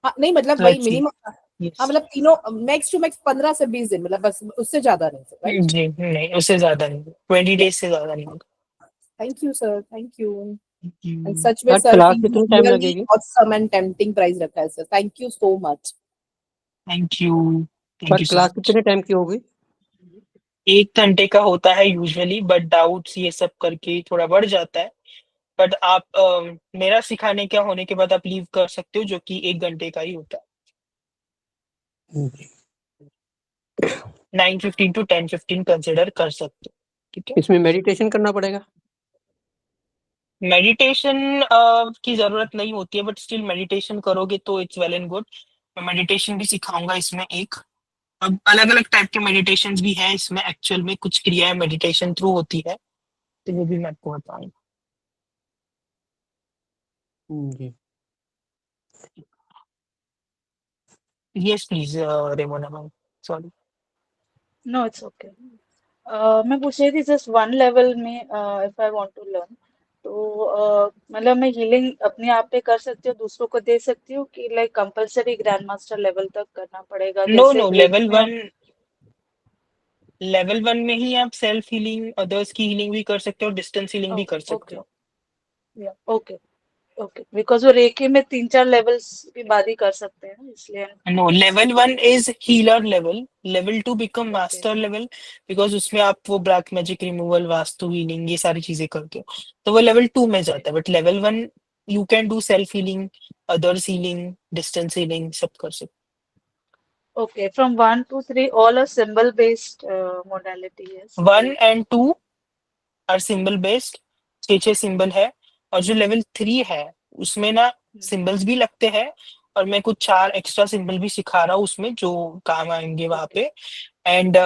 K: हाँ नहीं मतलब वही मिनिमम। हाँ मतलब तीनों मैक्स टू मैक्स 15 से 20 दिन, मतलब बस उससे ज्यादा नहीं सर, राइट?
A: जी नहीं, उससे ज्यादा नहीं, 20 डेज से ज्यादा नहीं होगा।
K: Thank you sir, thank you. And such में
I: सर
K: सर
I: क्लास कितने टाइम
K: रियली
I: लगेगी?
K: ऑसम एंड टेम्पटिंग प्राइस रखा है sir. Thank you so much.
A: Thank you, thank
I: sir
A: you so
I: class
A: much.
I: कितने टाइम की होगी?
A: 1 घंटे का होता है यूजुअली, बट डाउट्स ये सब करके थोड़ा बढ़ जाता है। बट आप मेरा सिखाने का होने के बाद आप लीव कर सकते हो, जो कि 1 घंटे का ही होता है। 9:15 to 10:15 कंसिडर कर सकते हो, ठीक है?
I: इसमें मेडिटेशन करना पड़ेगा?
A: मेडिटेशन की जरूरत नहीं होती है, बट स्टिल मेडिटेशन करोगे तो इट्स वेल एंड गुड। मैं मेडिटेशन भी सिखाऊंगा इसमें एक, अब अलग अलग टाइप के मेडिटेशंस भी है इसमें, एक्चुअल में कुछ क्रियाएं मेडिटेशन थ्रू होती है, तो वो भी मैं आपको बताऊंगा।
I: जी।
A: Yes please Ramona ma'am, sorry.
N: No it's okay. मैं पूछ रही थी जस्ट वन लेवल में if I want to learn, तो मतलब मैं हीलिंग अपने आप पे कर सकती हूँ, दूसरों को दे सकती हूँ कि like compulsory grand master level तक करना पड़ेगा?
A: नो
N: जैसे
A: नो,
N: रेकी में हम
A: लेवल 1 में ही आप सेल्फ हीलिंग, अदर्स की हीलिंग भी कर सकते हो, डिस्टेंस हीलिंग भी कर सकते
N: ओके
A: हो।
N: ओके ओके, बिकॉज वो रेकी में 3-4 लेवल्स के बाद ही कर सकते हैं ना, इसलिए।
A: No, level 1 is healer level, level 2 become
N: okay
A: master level, because उसमें आप वो black magic removal, vastu healing, ये सारी चीजें करते हो, तो वो लेवल 2 में जाता है। But level 1 you can do self healing, others healing, distance healing, सब कर सकते
N: okay, from 1 to 3 all are symbol based modality, yes,
A: हो। 1
N: like
A: and 2 are symbol based, 6 symbol है। और जो लेवल 3 है उसमें ना सिंबल्स भी लगते हैं, और मैं कुछ 4 एक्स्ट्रा सिंबल भी सिखा रहा हूँ उसमें, जो काम आएंगे वहां पे। एंड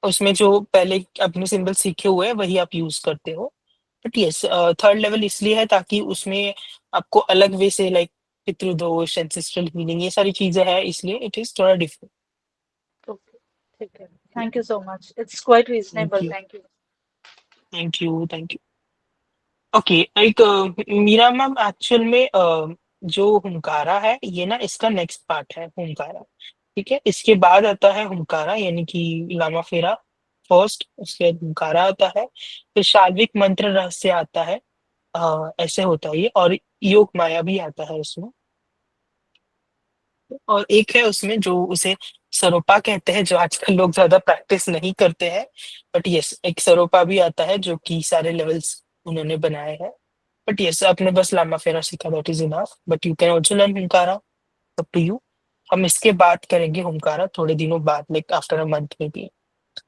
A: उसमें जो पहले अपने सिंबल सीखे हुए हैं वही आप यूज करते हो। बट यस, थर्ड लेवल इसलिए है ताकि उसमें आपको अलग वे से, लाइक पितृदोष, एंसेस्ट्रल हीलिंग, ये सारी चीजें हैं, इसलिए इट इज थोड़ा डिफरेंट।
N: okay, ठीक है, thank you so much, it's quite
A: thank
N: reasonable,
A: you,
N: thank you।
A: Thank you, thank you. Okay, एक मीरा मैम, एक्चुअल में जो हुंकारा है ये ना, इसका नेक्स्ट पार्ट है हुंकारा। ठीक है, इसके बाद आता है हुंकारा, यानी कि लामा फेरा फर्स्ट, उसके बाद हुंकारा आता है, फिर शाल्विक मंत्र रहस्य आता है। ऐसे होता है ये, और योग माया भी आता है उसमें। और एक है उसमें जो उसे सरोपा कहते हैं, जो आजकल लोग ज्यादा प्रैक्टिस नहीं करते हैं। बट यस, एक सरोपा भी आता है जो कि सारे लेवल्स उन्होंने बनाए हैं। बट यस, आपने बस लामा फेरा सीखा, that is enough, but you can also learn Hunkara, up to you. हम इसके बाद करेंगे हुंकारा थोड़े दिनों बाद, लाइक आफ्टर अ मंथ में भी।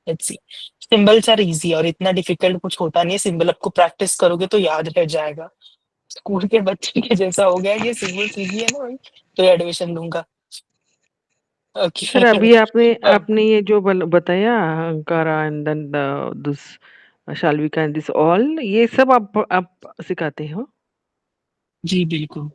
A: Let's see. Symbols are easy, और इतना डिफिकल्ट कुछ होता नहीं है, सिंबल आपको प्रैक्टिस करोगे तो याद रह जाएगा। स्कूल के बच्चे के जैसा हो गया ये, सिंबल सीखी है ना भाई, तो एडमिशन लूंगा।
M: Sir
A: okay.
M: अभी आपने
A: अब
M: आपने ये जो बताया Ankara and then this Shalvika and this all, ये सब आप सिखाते हो?
A: जी बिल्कुल।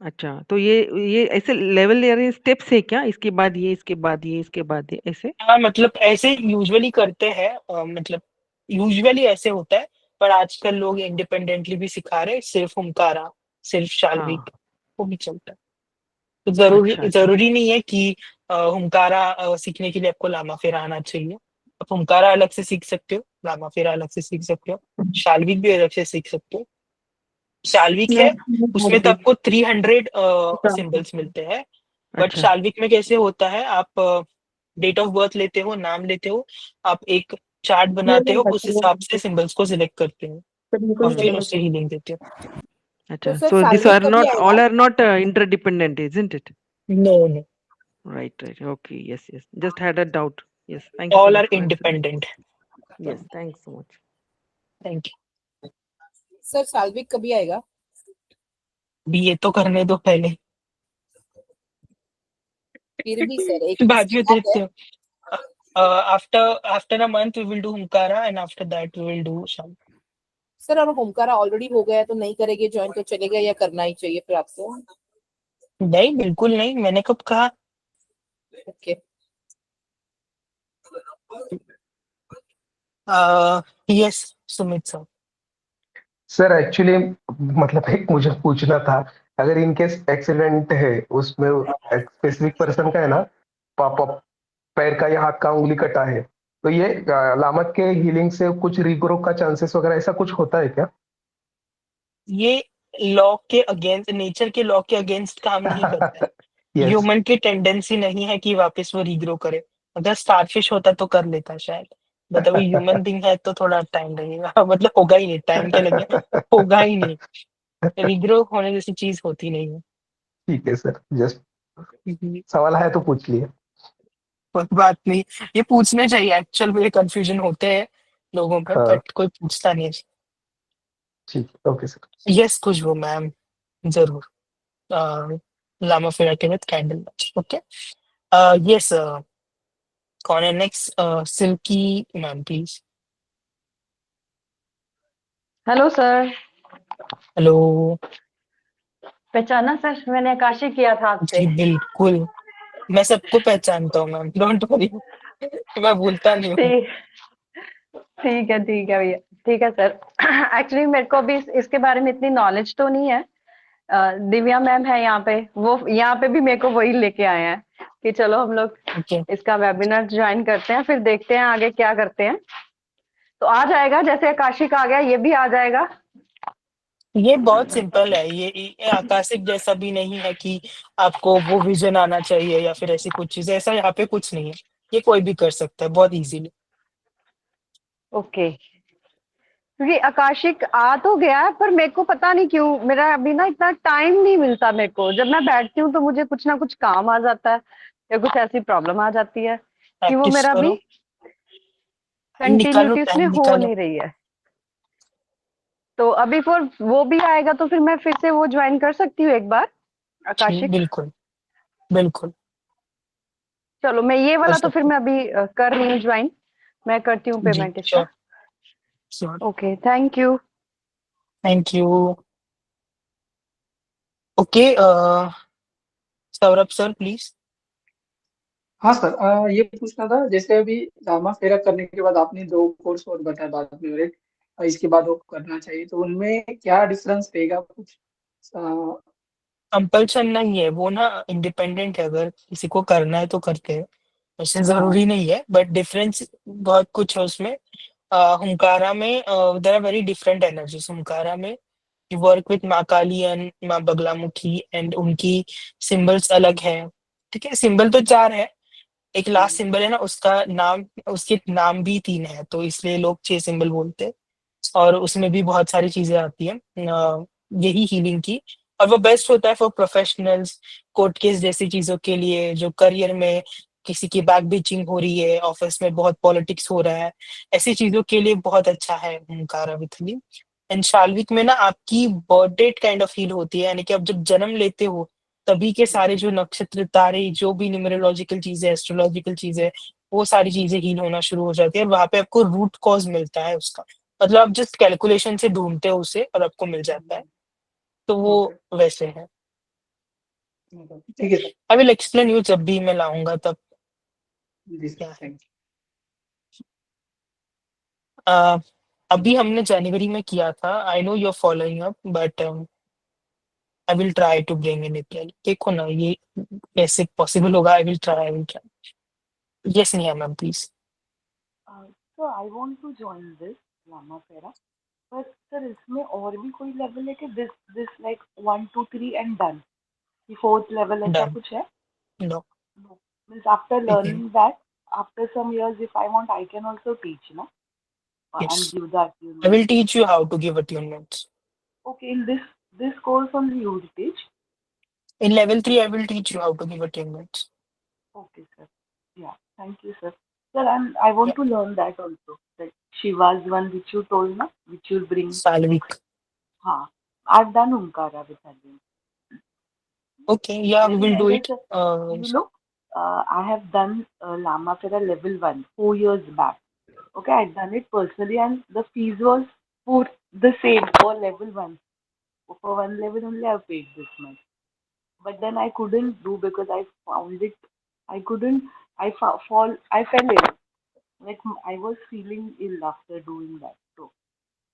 M: अच्छा, तो ये ऐसे लेवल या स्टेप्स है क्या? इसके बाद ये, इसके बाद ये, इसके बाद ये, ऐसे?
A: हाँ, मतलब ऐसे यूजुअली करते हैं, मतलब यूजुअली ऐसे होता है, पर आजकल लोग इंडिपेंडेंटली भी सिखा रहे हैं, सिर्फ हुंकारा, सिर्फ शाल्विक,
M: हाँ।
A: वो भी चलता है। तो जरूरी
M: अच्छा अच्छा।
A: जरूरी नहीं है कि हुंकारा सीखने के लिए आपको लामा फेरा आना चाहिए। आप हुंकारा अलग से सीख सकते हो, लामा फेरा अलग से सीख सकते हो, शाल्विक भी अलग से सीख सकते हो। शाल्विक है, उसमें तो आपको 300 सिंबल्स मिलते हैं। बट
M: अच्छा।
A: शाल्विक में कैसे होता है, आप डेट ऑफ बर्थ लेते हो, नाम लेते हो, आप एक चार्ट बनाते हो, उस हिसाब से सिंबल्स को सिलेक्ट करते हो, और फिर उससे हीलिंग देते हो।
K: तो
M: अच्छा,
K: सर
M: so these
K: शाल्विक
M: are
K: कभी
M: not,
K: आएगा?
M: all are not interdependent, isn't it?
A: No no,
M: Right, right. Okay, yes, yes. Just had a doubt. Yes, thank you so
A: all are
M: much for answering.
A: Independent.
M: Yes, thanks so much.
A: Thank you.
K: Sir Shalvik कभी आएगा?
A: भी ये तो करने दो पहले,
K: फिर भी सर एक
A: बाद
K: इसकी
A: में
K: बात है।
A: देखते हो। After a month we will do Hunkara, and after that we will do Shalvik.
K: Sir और होमकारा ऑलरेडी हो गया है तो नहीं करेंगे ज्वाइन तो चलेगा, या करना ही चाहिए फिर आपको?
A: नहीं, बिल्कुल नहीं, मैंने कब कहा।
K: Okay.
A: Yes Sumit sir.
O: Sir actually मतलब एक मुझे पूछना था, अगर इन केस एक्सीडेंट है उसमें, स्पेसिफिक पर्सन का है ना, पापा पैर का या हाथ का उंगली कटा है, तो ये लामक के हीलिंग से कुछ रिग्रो का चांसेस वगैरह ऐसा कुछ होता है क्या?
A: ये लॉ के अगेंस्ट, नेचर के लॉ के अगेंस्ट काम नहीं करता है।
O: यस।
A: ह्यूमन की टेंडेंसी नहीं है कि वापस वो रीग्रो करे। अगर स्टारफिश होता तो कर लेता शायद, बट अभी ह्यूमन बीइंग है तो थोड़ा टाइम लगेगा। मतलब होगा ही नहीं, टाइम क्या लगेगा, होगा ही नहीं। रीग्रो होने जैसी चीज होती नहीं है।
O: ठीक है सर, जस्ट
A: कोई
O: सवाल है तो पूछ लिए।
A: बात नहीं, ये पूछने चाहिए, एक्चुअल में कंफ्यूजन होते हैं लोगों में,
O: हाँ
A: बट कोई पूछता नहीं है।
O: ठीक है, okay sir.
A: Yes Khushbu ma'am, जरूर। लामा फेरा के with candle match. Okay. Yes. कौन है next? Silky ma'am please.
S: Hello sir.
A: Hello.
S: पहचाना सर, मैंने आकाशी किया था आपसे.
A: जी बिल्कुल, मैं सबको पहचानता हूँ मैम, डोंट वरी. मैं भूलता नहीं हूँ.
S: ठीक ठीक है भैया, ठीक है सर. एक्चुअली मेरे को अभी इसके बारे में इतनी नॉलेज तो नहीं है. दिव्या मैम है यहाँ पे, वो यहाँ पे भी मेरे को वही लेके आए हैं कि चलो हम लोग इसका वेबिनार ज्वाइन करते हैं, फिर देखते हैं आगे क्या करते हैं. तो आ जाएगा, जैसे आकाशिक आ गया ये भी आ जाएगा.
A: ये बहुत सिंपल है. ये आकाशिक जैसा भी नहीं है कि आपको वो विजन आना चाहिए या फिर ऐसी कुछ चीज. ऐसा यहाँ पे कुछ नहीं है. ये कोई भी कर सकता है बहुत इजीली.
S: ओके. क्योंकि आकाशिक आ तो गया है, पर मेरे को पता नहीं क्यों मेरा अभी ना इतना टाइम नहीं मिलता. मेरे को जब मैं बैठती हूँ तो मुझे कुछ ना कुछ काम आ जाता है या कुछ ऐसी प्रॉब्लम आ जाती है कि वो
A: प्रैक्टिस
S: मेरा अभी
A: करो. निकालो
S: कंटिन्यूटी उसमें
A: टाइम,
S: हो
A: निकालो.
S: नहीं रही है. तो अभी फिर वो भी आएगा तो फिर मैं फिर से वो ज्वाइन कर सकती हूँ एक बार
A: जी
S: आकाशिक.
A: बिल्कुल बिल्कुल.
S: चलो मैं ये
A: कर
S: वाला तो फिर
A: सकते.
S: मैं अभी कर रही हूँ ज्वाइन. मैं करती हूँ
A: जी
S: पेमेंट इसका.
A: Sure.
S: Okay, thank you.
A: Thank you. Okay. Saurabh sir please.
T: हाँ सर, ये पूछना था, जैसे अभी लामा फेरा करने के बाद आपने 2 कोर्स और बताया बाद में, और एक इसके बाद वो करना चाहिए, तो उनमें क्या डिफरेंस रहेगा कुछ?
A: कंपल्सन नहीं है वो ना, इंडिपेंडेंट है. अगर किसी को करना है तो करते हैं, वैसे जरूरी नहीं है. बट डिफरेंस बहुत कुछ है उसमें. हुंकारा में there are very different energies. Hunkara में यू वर्क विथ माँ काली एंड माँ बगलामुखी, एंड उनकी सिंबल्स अलग है. ठीक है, सिंबल तो 4 है. एक लास्ट सिंबल है ना, उसका नाम, उसके नाम भी 3 है, तो इसलिए लोग 6 सिंबल बोलते हैं. और उसमें भी बहुत सारी चीजें आती हैं यही हीलिंग की. और वो बेस्ट होता है फॉर प्रोफेशनल्स, कोर्ट केस जैसी चीजों के लिए, जो करियर में किसी की बैक बिचिंग हो रही है, ऑफिस में बहुत पॉलिटिक्स हो रहा है, ऐसी चीजों के लिए बहुत अच्छा है हुंकारा विथली. एंड शाल्विक में ना आपकी birth date kind of heal होती है, यानी कि आप जब जन्म लेते हो तभी के सारे जो नक्षत्र तारे, जो भी न्यूमेरोलॉजिकल चीजें, एस्ट्रोलॉजिकल चीजें, वो सारी चीजें हील होना शुरू हो जाती है. और वहां पे आपको रूट कॉज मिलता है उसका. मतलब आप जस्ट कैलकुलेशन से ढूंढते हो उसे और आपको मिल जाता है. तो वो वैसे है.
T: ठीक है sir.
A: I will explain you जब भी मैं लाऊंगा तब.
T: जी सर, थैंक
A: अ, अभी हमने जनवरी में किया था. I know you are following up, but I will try to bring in April. देखो ना ये कैसे पॉसिबल होगा. I will try, I will try. Yes Neha ma'am please.
N: So I want to join this Lama Fera, but sir इसमें और भी कोई level है कि दिस लाइक 1 2 3 एंड डन, कि फोर्थ लेवल ऐसा
A: डन.
N: कुछ है?
A: No.
N: No. Means after learning that, after some years, if I want, I can also teach, no? And
A: Yes.
N: give that
A: I will
N: university.
A: teach you how to give attunements.
N: Okay, in this course only you will teach.
A: In level 3, I will teach you how to give attunements.
N: Okay, sir. Yeah, thank you, sir. Sir, and I want to learn that also. That Shiva's one which you told, na, which you'll bring.
A: Salvik.
N: हाँ, I've done Omkara with Helen.
A: Okay, yeah, we will do it.
N: You know, I have done Lama Fera level 1 4 years back. Okay, I've done it personally, and the fees was for the same for level 1. For one level only, I paid this much. But then I couldn't do because I found it. I couldn't. I fell ill. Like I was feeling ill after doing that. So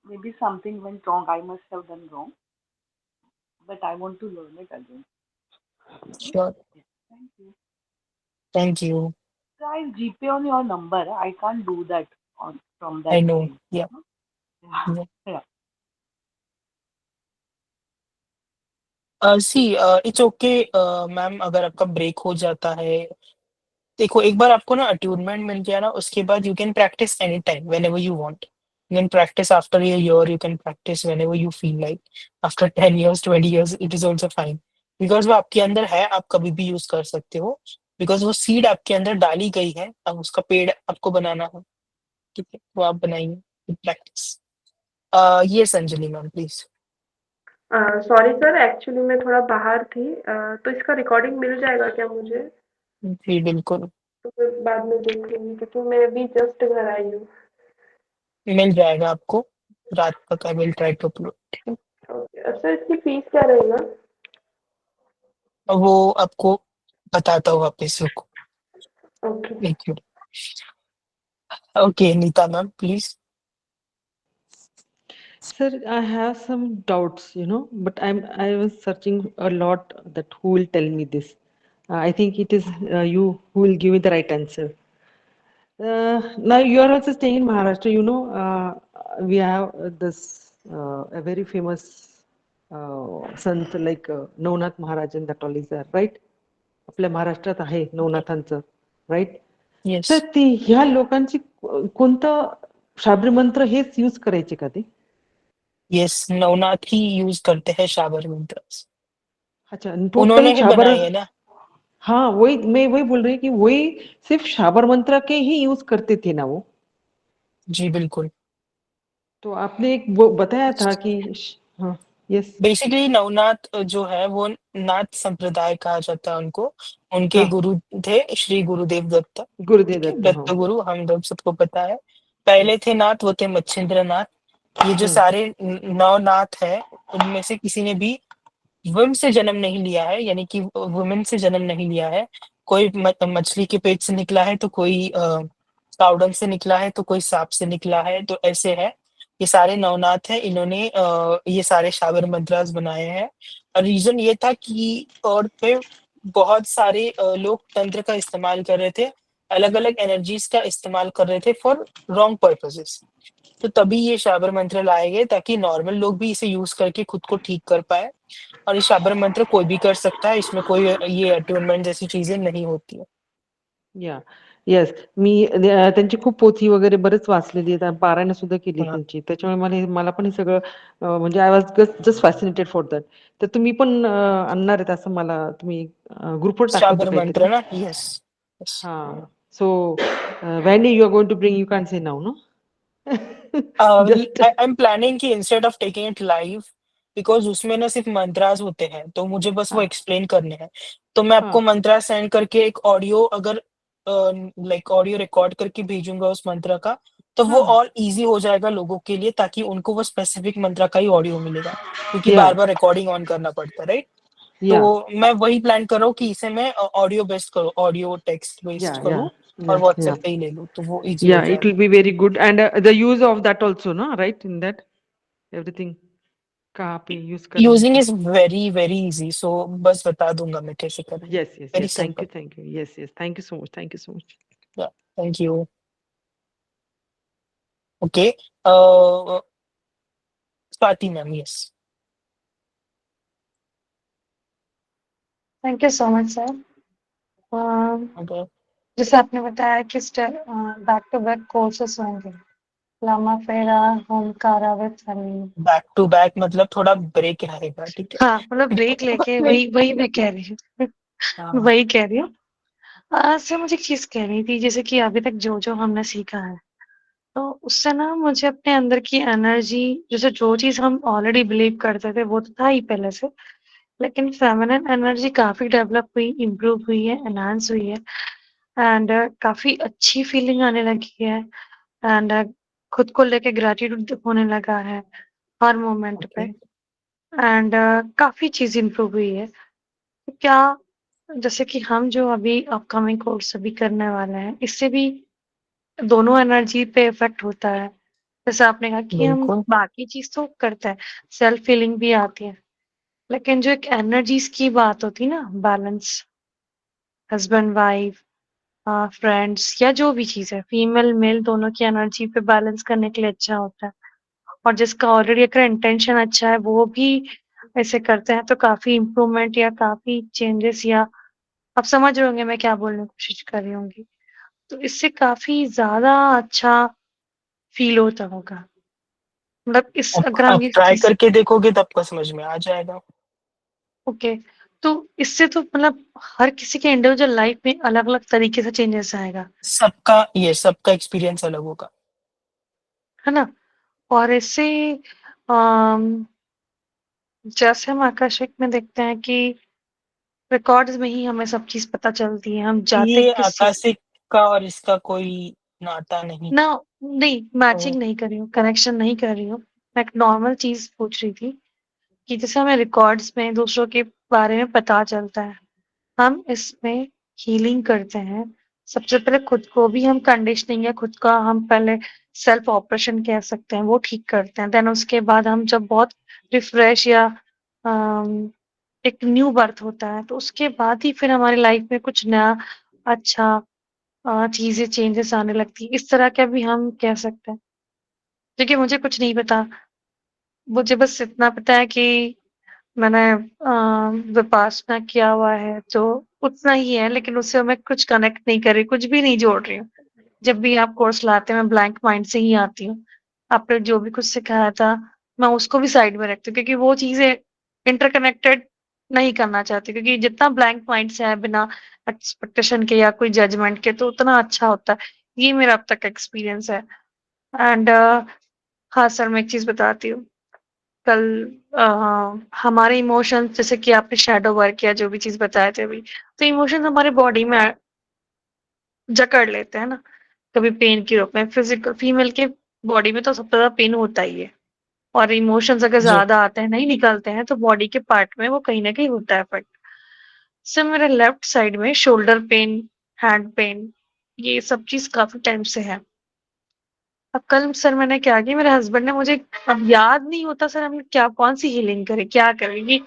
N: maybe something went wrong. I must have done wrong. But I want to learn it again.
A: Sure.
N: Thank you.
A: Thank you.
N: So I'll GPay on your number. I can't do that from that
A: I know.
N: time.
A: Yeah. Yeah.
N: Yeah.
A: See it's okay ma'am. अगर आपका break हो जाता है, देखो एक बार आपको ना attunement मिल गया ना, उसके बाद you can practice any time when ever you want. You can practice after a year, you can practice when ever you feel like. After 10 years 20 years it is also fine. Because वो आपके अंदर है, आप कभी भी use कर सकते हो. बिकॉज वो सीड आपके अंदर डाली गई है, अब उसका पेड़ आपको बनाना है. ठीक है, वो आप बनाइए प्रैक्टिस. ये Anjali ma'am please.
F: Sorry sir, actually मैं थोड़ा बाहर थी, तो इसका रिकॉर्डिंग मिल जाएगा क्या मुझे?
A: जी बिल्कुल
F: तो फिर बाद में देख लूंगी, क्योंकि मैं अभी जस्ट घर आई हूँ।
A: मिल जाएगा आपको रात तक। I will try to upload, ठीक है।
F: ओके सर, इसकी फीस क्या रहेगा?
A: और वो आपको बताता हूँ वापस, रुको
F: ओके
A: एक minute. Okay Nita ma'am please.
M: Sir, I have some doubts, but I was searching a lot that who will tell me this. I think it is you who will give me the right answer. Now you are also staying in Maharashtra, we have this a very famous sant like Navnath Maharaj and that all is there, right? आपल्या महाराष्ट्रात आहे नवनाथांचं, right?
A: Yes
M: तर ते ह्या लोकांची कोणतं शाबरी मंत्र हेच use करायचे का ते?
A: यस नवनाथ ही यूज करते हैं शाबर मंत्र।
M: अच्छा, टोटल
A: उन्होंने ही
M: शाबर।
A: बनाई है ना।
M: हाँ, मैं वही बोल रही कि वही सिर्फ शाबर मंत्र के ही यूज करते थे ना वो?
A: जी बिल्कुल।
M: तो आपने एक वो बताया था कि हाँ, यस।
A: बेसिकली नवनाथ जो है वो नाथ संप्रदाय कहा जाता है उनको। उनके
M: हाँ,
A: गुरु थे श्री गुरुदेव दत्त,
M: गुरुदेव
A: ठीक है,
M: दत्त,
A: दत्त
M: हाँ।
A: गुरु हम लोग सबको पता है। पहले थे नाथ, वो थे मच्छिंद्र नाथ। ये जो सारे नवनाथ है, उनमें से किसी ने भी वुम से जन्म नहीं लिया है, यानी कि वुमेन से जन्म नहीं लिया है। कोई मछली के पेट से निकला है, तो कोई कावडंग से निकला है, तो कोई सांप से निकला है, तो ऐसे है। ये सारे नवनाथ हैं, इन्होंने ये सारे शाबर मंत्रास बनाए हैं। और रीजन ये था कि और पे बहुत सारे लोग तंत्र का इस्तेमाल कर रहे थे, अलग अलग एनर्जीज का इस्तेमाल कर रहे थे फॉर रॉन्ग पर्पसेस। तो तभी ये शाबर मंत्र लाए गए ताकि नॉर्मल लोग भी इसे यूज करके खुद को ठीक कर पाए। और ये शाबर मंत्र कोई भी कर सकता है, इसमें कोई ये अट्यूनमेंट जैसी चीजें नहीं होती है।
M: या येस, मी त्यांची खूप पोथी वगैरे बरेच वाचलेली आहेत, पारायण सुद्धा केली
A: हाँ।
M: त्यांची, त्याच्यामुळे मला पण हे सगळं म्हणजे I was just fascinated for that. तर तुम्ही पण आणणार आहेत असं मला तुम्ही ग्रुपवर टाकलं होतं
A: शाबर
M: काहीतरी.
A: मंत्र ना, यस यस।
M: हाँ, सो when you are going to bring, you can't say now, no? Just
A: I am planning कि instead of taking it live, because उसमें ना सिर्फ मंत्रास होते हैं, तो मुझे बस वो
M: हाँ,
A: एक्सप्लेन करने हैं। तो मैं आपको
M: हाँ,
A: मंत्रा सेंड करके एक ऑडियो, अगर लाइक ऑडियो रिकॉर्ड करके भेजूंगा उस मंत्र का, तो वो
M: हाँ,
A: और इजी हो जाएगा लोगों के लिए, ताकि उनको वो स्पेसिफिक मंत्र का ही ऑडियो मिलेगा, क्योंकि
M: या
A: बार बार रिकॉर्डिंग ऑन करना पड़ता है, राइट?
M: या
A: तो मैं वही प्लान कर रहा हूँ कि इसे मैं ऑडियो बेस्ड करूँ, ऑडियो टेक्स्ट
M: या
A: बेस्ड
M: या
A: करूँ और
M: या या
A: व्हाट्सएप पे ही ले लूँ, तो वो इजी हो
M: yeah, it
A: जाएगा।
M: will be very good, and the use of that also, no, right, in that everything कहाँ पे यूज करना है
A: यूजिंग
M: क्या?
A: इज वेरी वेरी इजी, सो बस बता दूंगा मैं कैसे करना है।
M: Yes, yes,
A: very
M: yes.
A: Simple.
M: Thank you. Yes, yes. Thank you so much. Thank you so much.
A: Thank you. Okay, Swati ma'am, yes.
U: Thank you so much sir.
A: Okay,
U: जैसे आपने बताया कि बैक टू बैक कोर्सेस होंगे, Lama Fera, Homkara with honey.
A: Back to back मतलब थोड़ा break रहेगा, ठीक है।
U: हाँ, मतलब ब्रेक लेके वही वही मैं कह रही हूँ।
A: हाँ,
U: वही कह रही हूँ। सर मुझे एक चीज कह रही थी, जैसे कि अभी तक जो जो हमने सीखा है, तो उससे ना मुझे अपने अंदर की एनर्जी, जैसे जो चीज हम ऑलरेडी बिलीव करते थे वो तो था ही पहले से, लेकिन फेमिनिन एनर्जी काफी डेवलप हुई, इम्प्रूव हुई है, एनहांस हुई है, एंड काफी अच्छी फीलिंग आने लगी है, एंड खुद को लेके ग्रेटिट्यूड होने लगा है हर मोमेंट पे,
A: ओके।
U: एंड काफी चीज इम्प्रूव हुई है। तो क्या, जैसे कि हम जो अभी अपकमिंग कोर्स अभी करने वाले हैं, इससे भी दोनों एनर्जी पे इफेक्ट होता है? जैसे आपने कहा कि हम
A: बिल्कुल।
U: बाकी चीज तो करते हैं, सेल्फ फीलिंग भी आती है, लेकिन जो एक एनर्जीज की बात होती है ना, बैलेंस, हस्बैंड वाइफ, फ्रेंड्स या जो भी चीज है, फीमेल मेल दोनों की एनर्जी पे बैलेंस करने के लिए अच्छा होता है। और जिसका ऑलरेडी अगर इंटेंशन अच्छा है, वो भी ऐसे करते हैं, तो काफी इम्प्रूवमेंट या काफी चेंजेस, या आप समझ रहे होंगे मैं क्या बोलने की कोशिश कर रही होंगी, तो इससे काफी ज्यादा अच्छा फील होता होगा। मतलब इस अगर हम
A: अब
U: ये
A: ट्राई
U: चीज,
A: करके देखोगे तब आपको समझ में आ जाएगा।
U: ओके, तो इससे तो मतलब हर किसी के इंडिविजुअल लाइफ में अलग अलग तरीके से चेंजेस आएगा,
A: सबका एक्सपीरियंस अलग होगा।
U: है ना? और इससे अम, जैसे हम आकाशिक में देखते हैं कि रिकॉर्ड्स में ही हमें सब चीज़ पता चलती है, हम जाते
A: ये
U: किस चीज़
A: आकाशिक का और इसका कोई नाता नहीं।
U: ना नहीं, मैचिंग
A: तो
U: नहीं कर रही हूँ, कनेक्शन नहीं कर रही हूँ। मैं एक नॉर्मल चीज़ पूछ रही थी कि जैसे हमें रिकॉर्ड्स में दूसरों के बारे में पता चलता है, हम इसमें हीलिंग करते हैं। सबसे पहले खुद को भी हम कंडीशनिंग या खुद का हम पहले सेल्फ ऑपरेशन कह सकते हैं, वो ठीक करते हैं। देन उसके बाद हम जब बहुत रिफ्रेश या अम, एक न्यू बर्थ होता है, तो उसके बाद ही फिर हमारी लाइफ में कुछ नया अच्छा चीज़ें चेंजेस आने लगती हैं। इस तरह का भी हम कह सकते हैं। देखिए मुझे कुछ नहीं पता, मुझे बस इतना पता है कि मैंने विपासना किया हुआ है, तो उतना ही है, लेकिन उससे मैं कुछ कनेक्ट नहीं कर रही, कुछ भी नहीं जोड़ रही हूँ। जब भी आप कोर्स लाते हैं, मैं ब्लैंक माइंड से ही आती हूँ। आपने जो भी कुछ सिखाया था, मैं उसको भी साइड में रखती हूँ क्योंकि वो चीज़ें इंटरकनेक्टेड नहीं करना चाहती क्योंकि जितना ब्लैंक माइंड से है बिना एक्सपेक्टेशन के या कोई जजमेंट के, तो उतना अच्छा होता है। ये मेरा अब तक का एक्सपीरियंस है। एंड हाँ सर, मैं एक चीज़ बताती हूँ। कल हमारे इमोशंस जैसे कि आपने शैडो वर्क या जो भी चीज़ बताए थे अभी, तो इमोशंस हमारे बॉडी में जकड़ लेते हैं ना, कभी पेन के रूप में। फिजिकल फीमेल के बॉडी में तो सबसे ज़्यादा पेन होता ही है और इमोशंस अगर
A: जी।
U: ज़्यादा आते हैं, नहीं निकलते हैं, तो बॉडी के पार्ट में वो कहीं न कहीं होता है इफेक्ट। सर मेरे लेफ्ट साइड में शोल्डर पेन, हैंड पेन, ये सब चीज़ काफ़ी टाइम से है। अब कल सर मैंने क्या किया, मेरे हस्बैंड ने मुझे अब याद नहीं होता सर हमने क्या कौन-सी हीलिंग करी, क्या करी, कि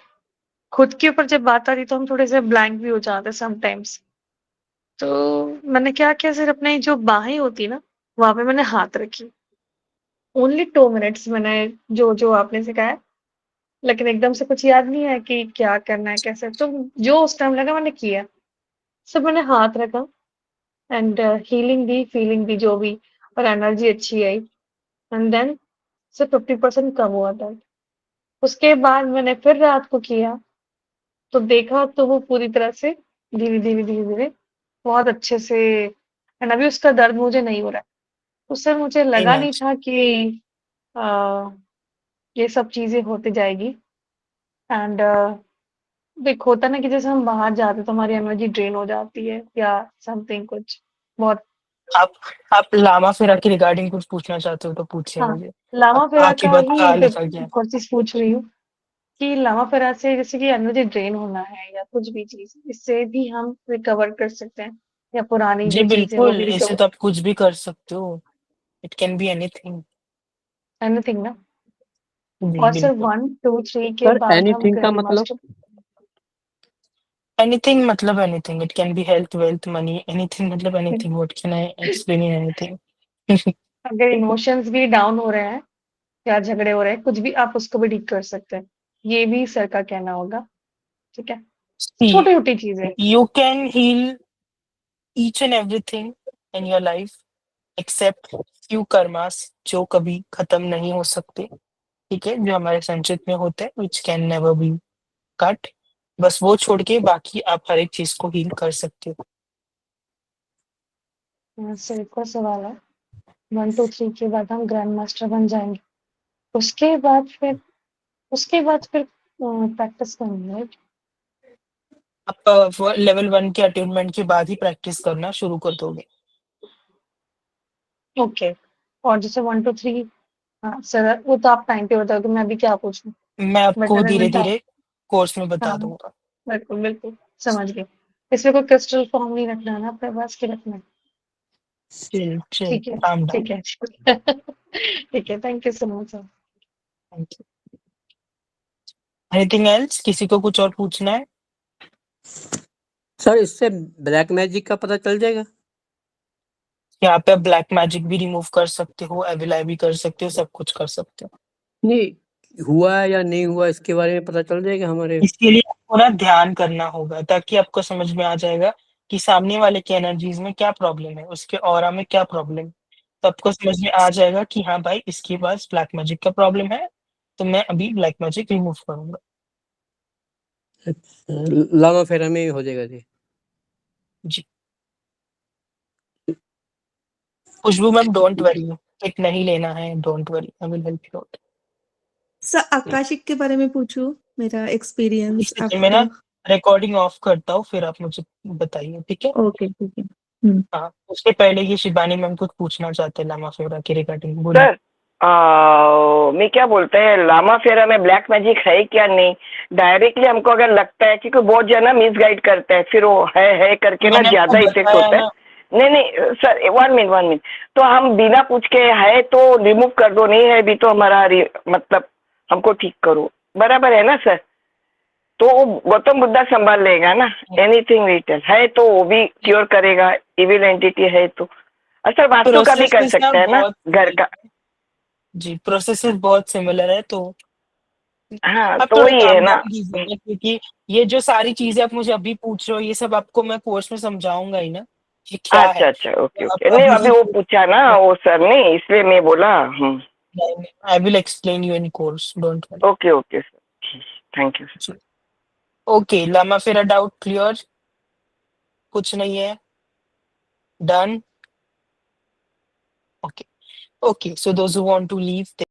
U: खुद के ऊपर जब बात आती तो हम थोड़े से ब्लैंक भी हो जाते हैं समटाइम्स। तो मैंने क्या किया, सिर्फ अपने जो बाहें होती ना, वहाँ पे मैंने हाथ रखी। ओनली 2 मिनट्स मैंने जो आपने सिखाया, लेकिन एकदम से कुछ याद नहीं है कि क्या करना है, कैसे, तो जो उस टाइम लगा मैंने किया। सिर्फ मैंने हाथ रखा एंड हीलिंग दी, फीलिंग दी जो भी, और एनर्जी अच्छी आई एंड देन सिर्फ 50% कम हुआ था। उसके बाद मैंने फिर रात को किया, तो देखा तो वो पूरी तरह से धीरे-धीरे बहुत अच्छे से, एंड अभी उसका दर्द मुझे नहीं हो रहा है। तो सर मुझे
A: वेरी
U: लगा नहीं
A: नाइस।
U: था कि अ, ये सब चीज़ें होती जाएगी एंड देख होता है ना कि जैसे हम बाहर जाते हैं तो हमारी एनर्जी ड्रेन हो जाती है या समथिंग कुछ बहुत।
A: आप आप लामा-फेरा के रिगार्डिंग कुछ पूछना चाहते हो तो पूछिए
U: हाँ,
A: मुझे। अब
U: लामा-फेरा
A: बाकी
U: का ही
A: बता
U: एक
A: निकल गया।
U: एक और चीज़ पूछ रही हूँ कि लामा-फेरा से जैसे कि एनर्जी ड्रेन होना है या कुछ भी चीज़, इससे भी हम रिकवर कर सकते हैं या पुरानी
A: जी
U: जो चीज़ है वो
A: बिल्कुल,
U: भी
A: इससे
U: रिकवर,
A: तो आप कुछ भी कर सकते हो। It can be anything.
U: Anything ना?
A: जी
U: और सर
A: बिल्कुल।
U: 1, 2, 3 के
I: सर
U: बाद हम
I: एनीथिंग का
U: ग्रैंड
I: मतलब?
U: मास्टर,
A: एनीथिंग मतलब anything. It can be health, wealth, money, anything मतलब anything. What can I explain in anything?
U: अगर इमोशंस भी डाउन हो रहे हैं या झगड़े हो रहे हैं, कुछ भी आप उसको भी ठीक कर सकते हैं। ये भी सर का कहना होगा, ठीक है?
A: See,
U: छोटी-छोटी चीज़ें।
A: you can heal each and everything in your life except few karmas जो कभी खत्म नहीं हो सकते, ठीक है? जो हमारे संचित में होते हैं which can never be cut। बस वो छोड़ के बाकी आप हर एक चीज़ को हील कर सकते हो।
U: सर एक और सवाल है, 1, 2, 3 के बाद हम ग्रैंड मास्टर बन जाएँगे। उसके बाद फिर प्रैक्टिस करनी है, राइट?
A: आप वो लेवल 1 के अटेनमेंट के बाद ही प्रैक्टिस करना शुरू कर दोगे।
U: ओके। और जैसे 1, 2, 3, हाँ, सर वो तो आप टाइम पे बताओगे, मैं अभी क्या पूछूँ?
A: मैं
U: बट
A: आपको
U: अगर मैं टा
A: धीरे-धीरे कोर्स में बता
U: हाँ,
A: दूँगा।
U: बिल्कुल, बिल्कुल, समझ गई। इसमें कोई क्रिस्टल फॉर्म नहीं रखना है ना अपने पास, कि रखना है?
A: चिल, चिल,
U: ठीक है,
A: काम
U: ठीक
A: डाउन।
U: है। ठीक है, thank you so much sir.
A: Thank you. Anything else? किसी को कुछ और पूछना है?
I: सर इससे ब्लैक मैजिक का पता चल जाएगा?
A: यहाँ पे आप ब्लैक मैजिक भी रिमूव कर सकते हो, एविल आई भी कर सकते हो, सब कुछ कर सकते हो।
I: नहीं, हुआ है या नहीं हुआ इसके बारे में पता चल जाएगा हमारे?
A: इसके लिए आपको ना ध्यान करना होगा ताकि आपको समझ में आ जाएगा कि सामने वाले की एनर्जीज में क्या प्रॉब्लम है, उसके ऑरा में क्या प्रॉब्लम है। तो आपको समझ में आ जाएगा कि हाँ भाई इसके पास ब्लैक मैजिक का प्रॉब्लम है, तो मैं अभी ब्लैक मैजिक रिमूव करूँगा।
I: अच्छा, लामा फेरा में ही हो जाएगा जी?
A: जी। खुशबू मैम डोंट वरी, किट नहीं लेना है, don't worry, I will help you out.
R: Sir Akashic के बारे में पूछूं, मेरा एक्सपीरियंस
A: मैं ना
R: आफ्टर।
A: रिकॉर्डिंग ऑफ करता हूँ, फिर आप मुझे बताइए, ठीक है?
R: ओके ठीक है।
A: हाँ, उसके पहले ये शिबानी मैम कुछ पूछना चाहते हैं लामा फेरा के रिगार्डिंग, बोलिए।
P: सर मैं क्या बोलते हैं, लामा फेरा में ब्लैक मैजिक है क्या नहीं, डायरेक्टली हमको अगर लगता है, क्योंकि बहुत जना मिसगाइड करते हैं, फिर वो है करके ना
A: मैंने
P: ज्यादा
A: आपको
P: इफेक्ट
A: बताया
P: होता है।
A: ना।
P: नहीं सर, 1 मिनट, तो हम बिना पूछ के है तो रिमूव कर दो, नहीं है भी तो हमारा मतलब हमको ठीक करो, बराबर है ना सर? तो वो गौतम बुद्धा संभाल लेगा ना, एनीथिंग रिटन है तो वो भी क्योर करेगा, इविल एंटिटी है तो। सर वास्तु का भी कर
A: प्रोसेसेस ना
P: सकते हैं ना,
A: बहुत
P: घर का।
A: जी, प्रोसेसेस बहुत सिमिलर है, तो
P: हाँ
A: आप
P: तो
A: थोड़ा
P: वही है
A: काम
P: ना।
A: डाउन कीजिएगा, क्योंकि ये जो सारी चीजें आप मुझे अभी पूछ रहे हो, ये सब आपको मैं कोर्स में समझाऊंगा ही ना, ये क्या है।
P: अच्छा, ओके
A: तो
P: ओके,
A: आप
P: नहीं
A: अभी
P: अभी
A: ही
P: वो पूछा ना वो सर ने, इसलिए मैं बोला।
A: I will explain you in course, don't worry.
P: Okay okay sir, thank you.
A: Okay, Lama Fera doubt clear, कुछ नहीं है, done. Okay, so those who want to leave,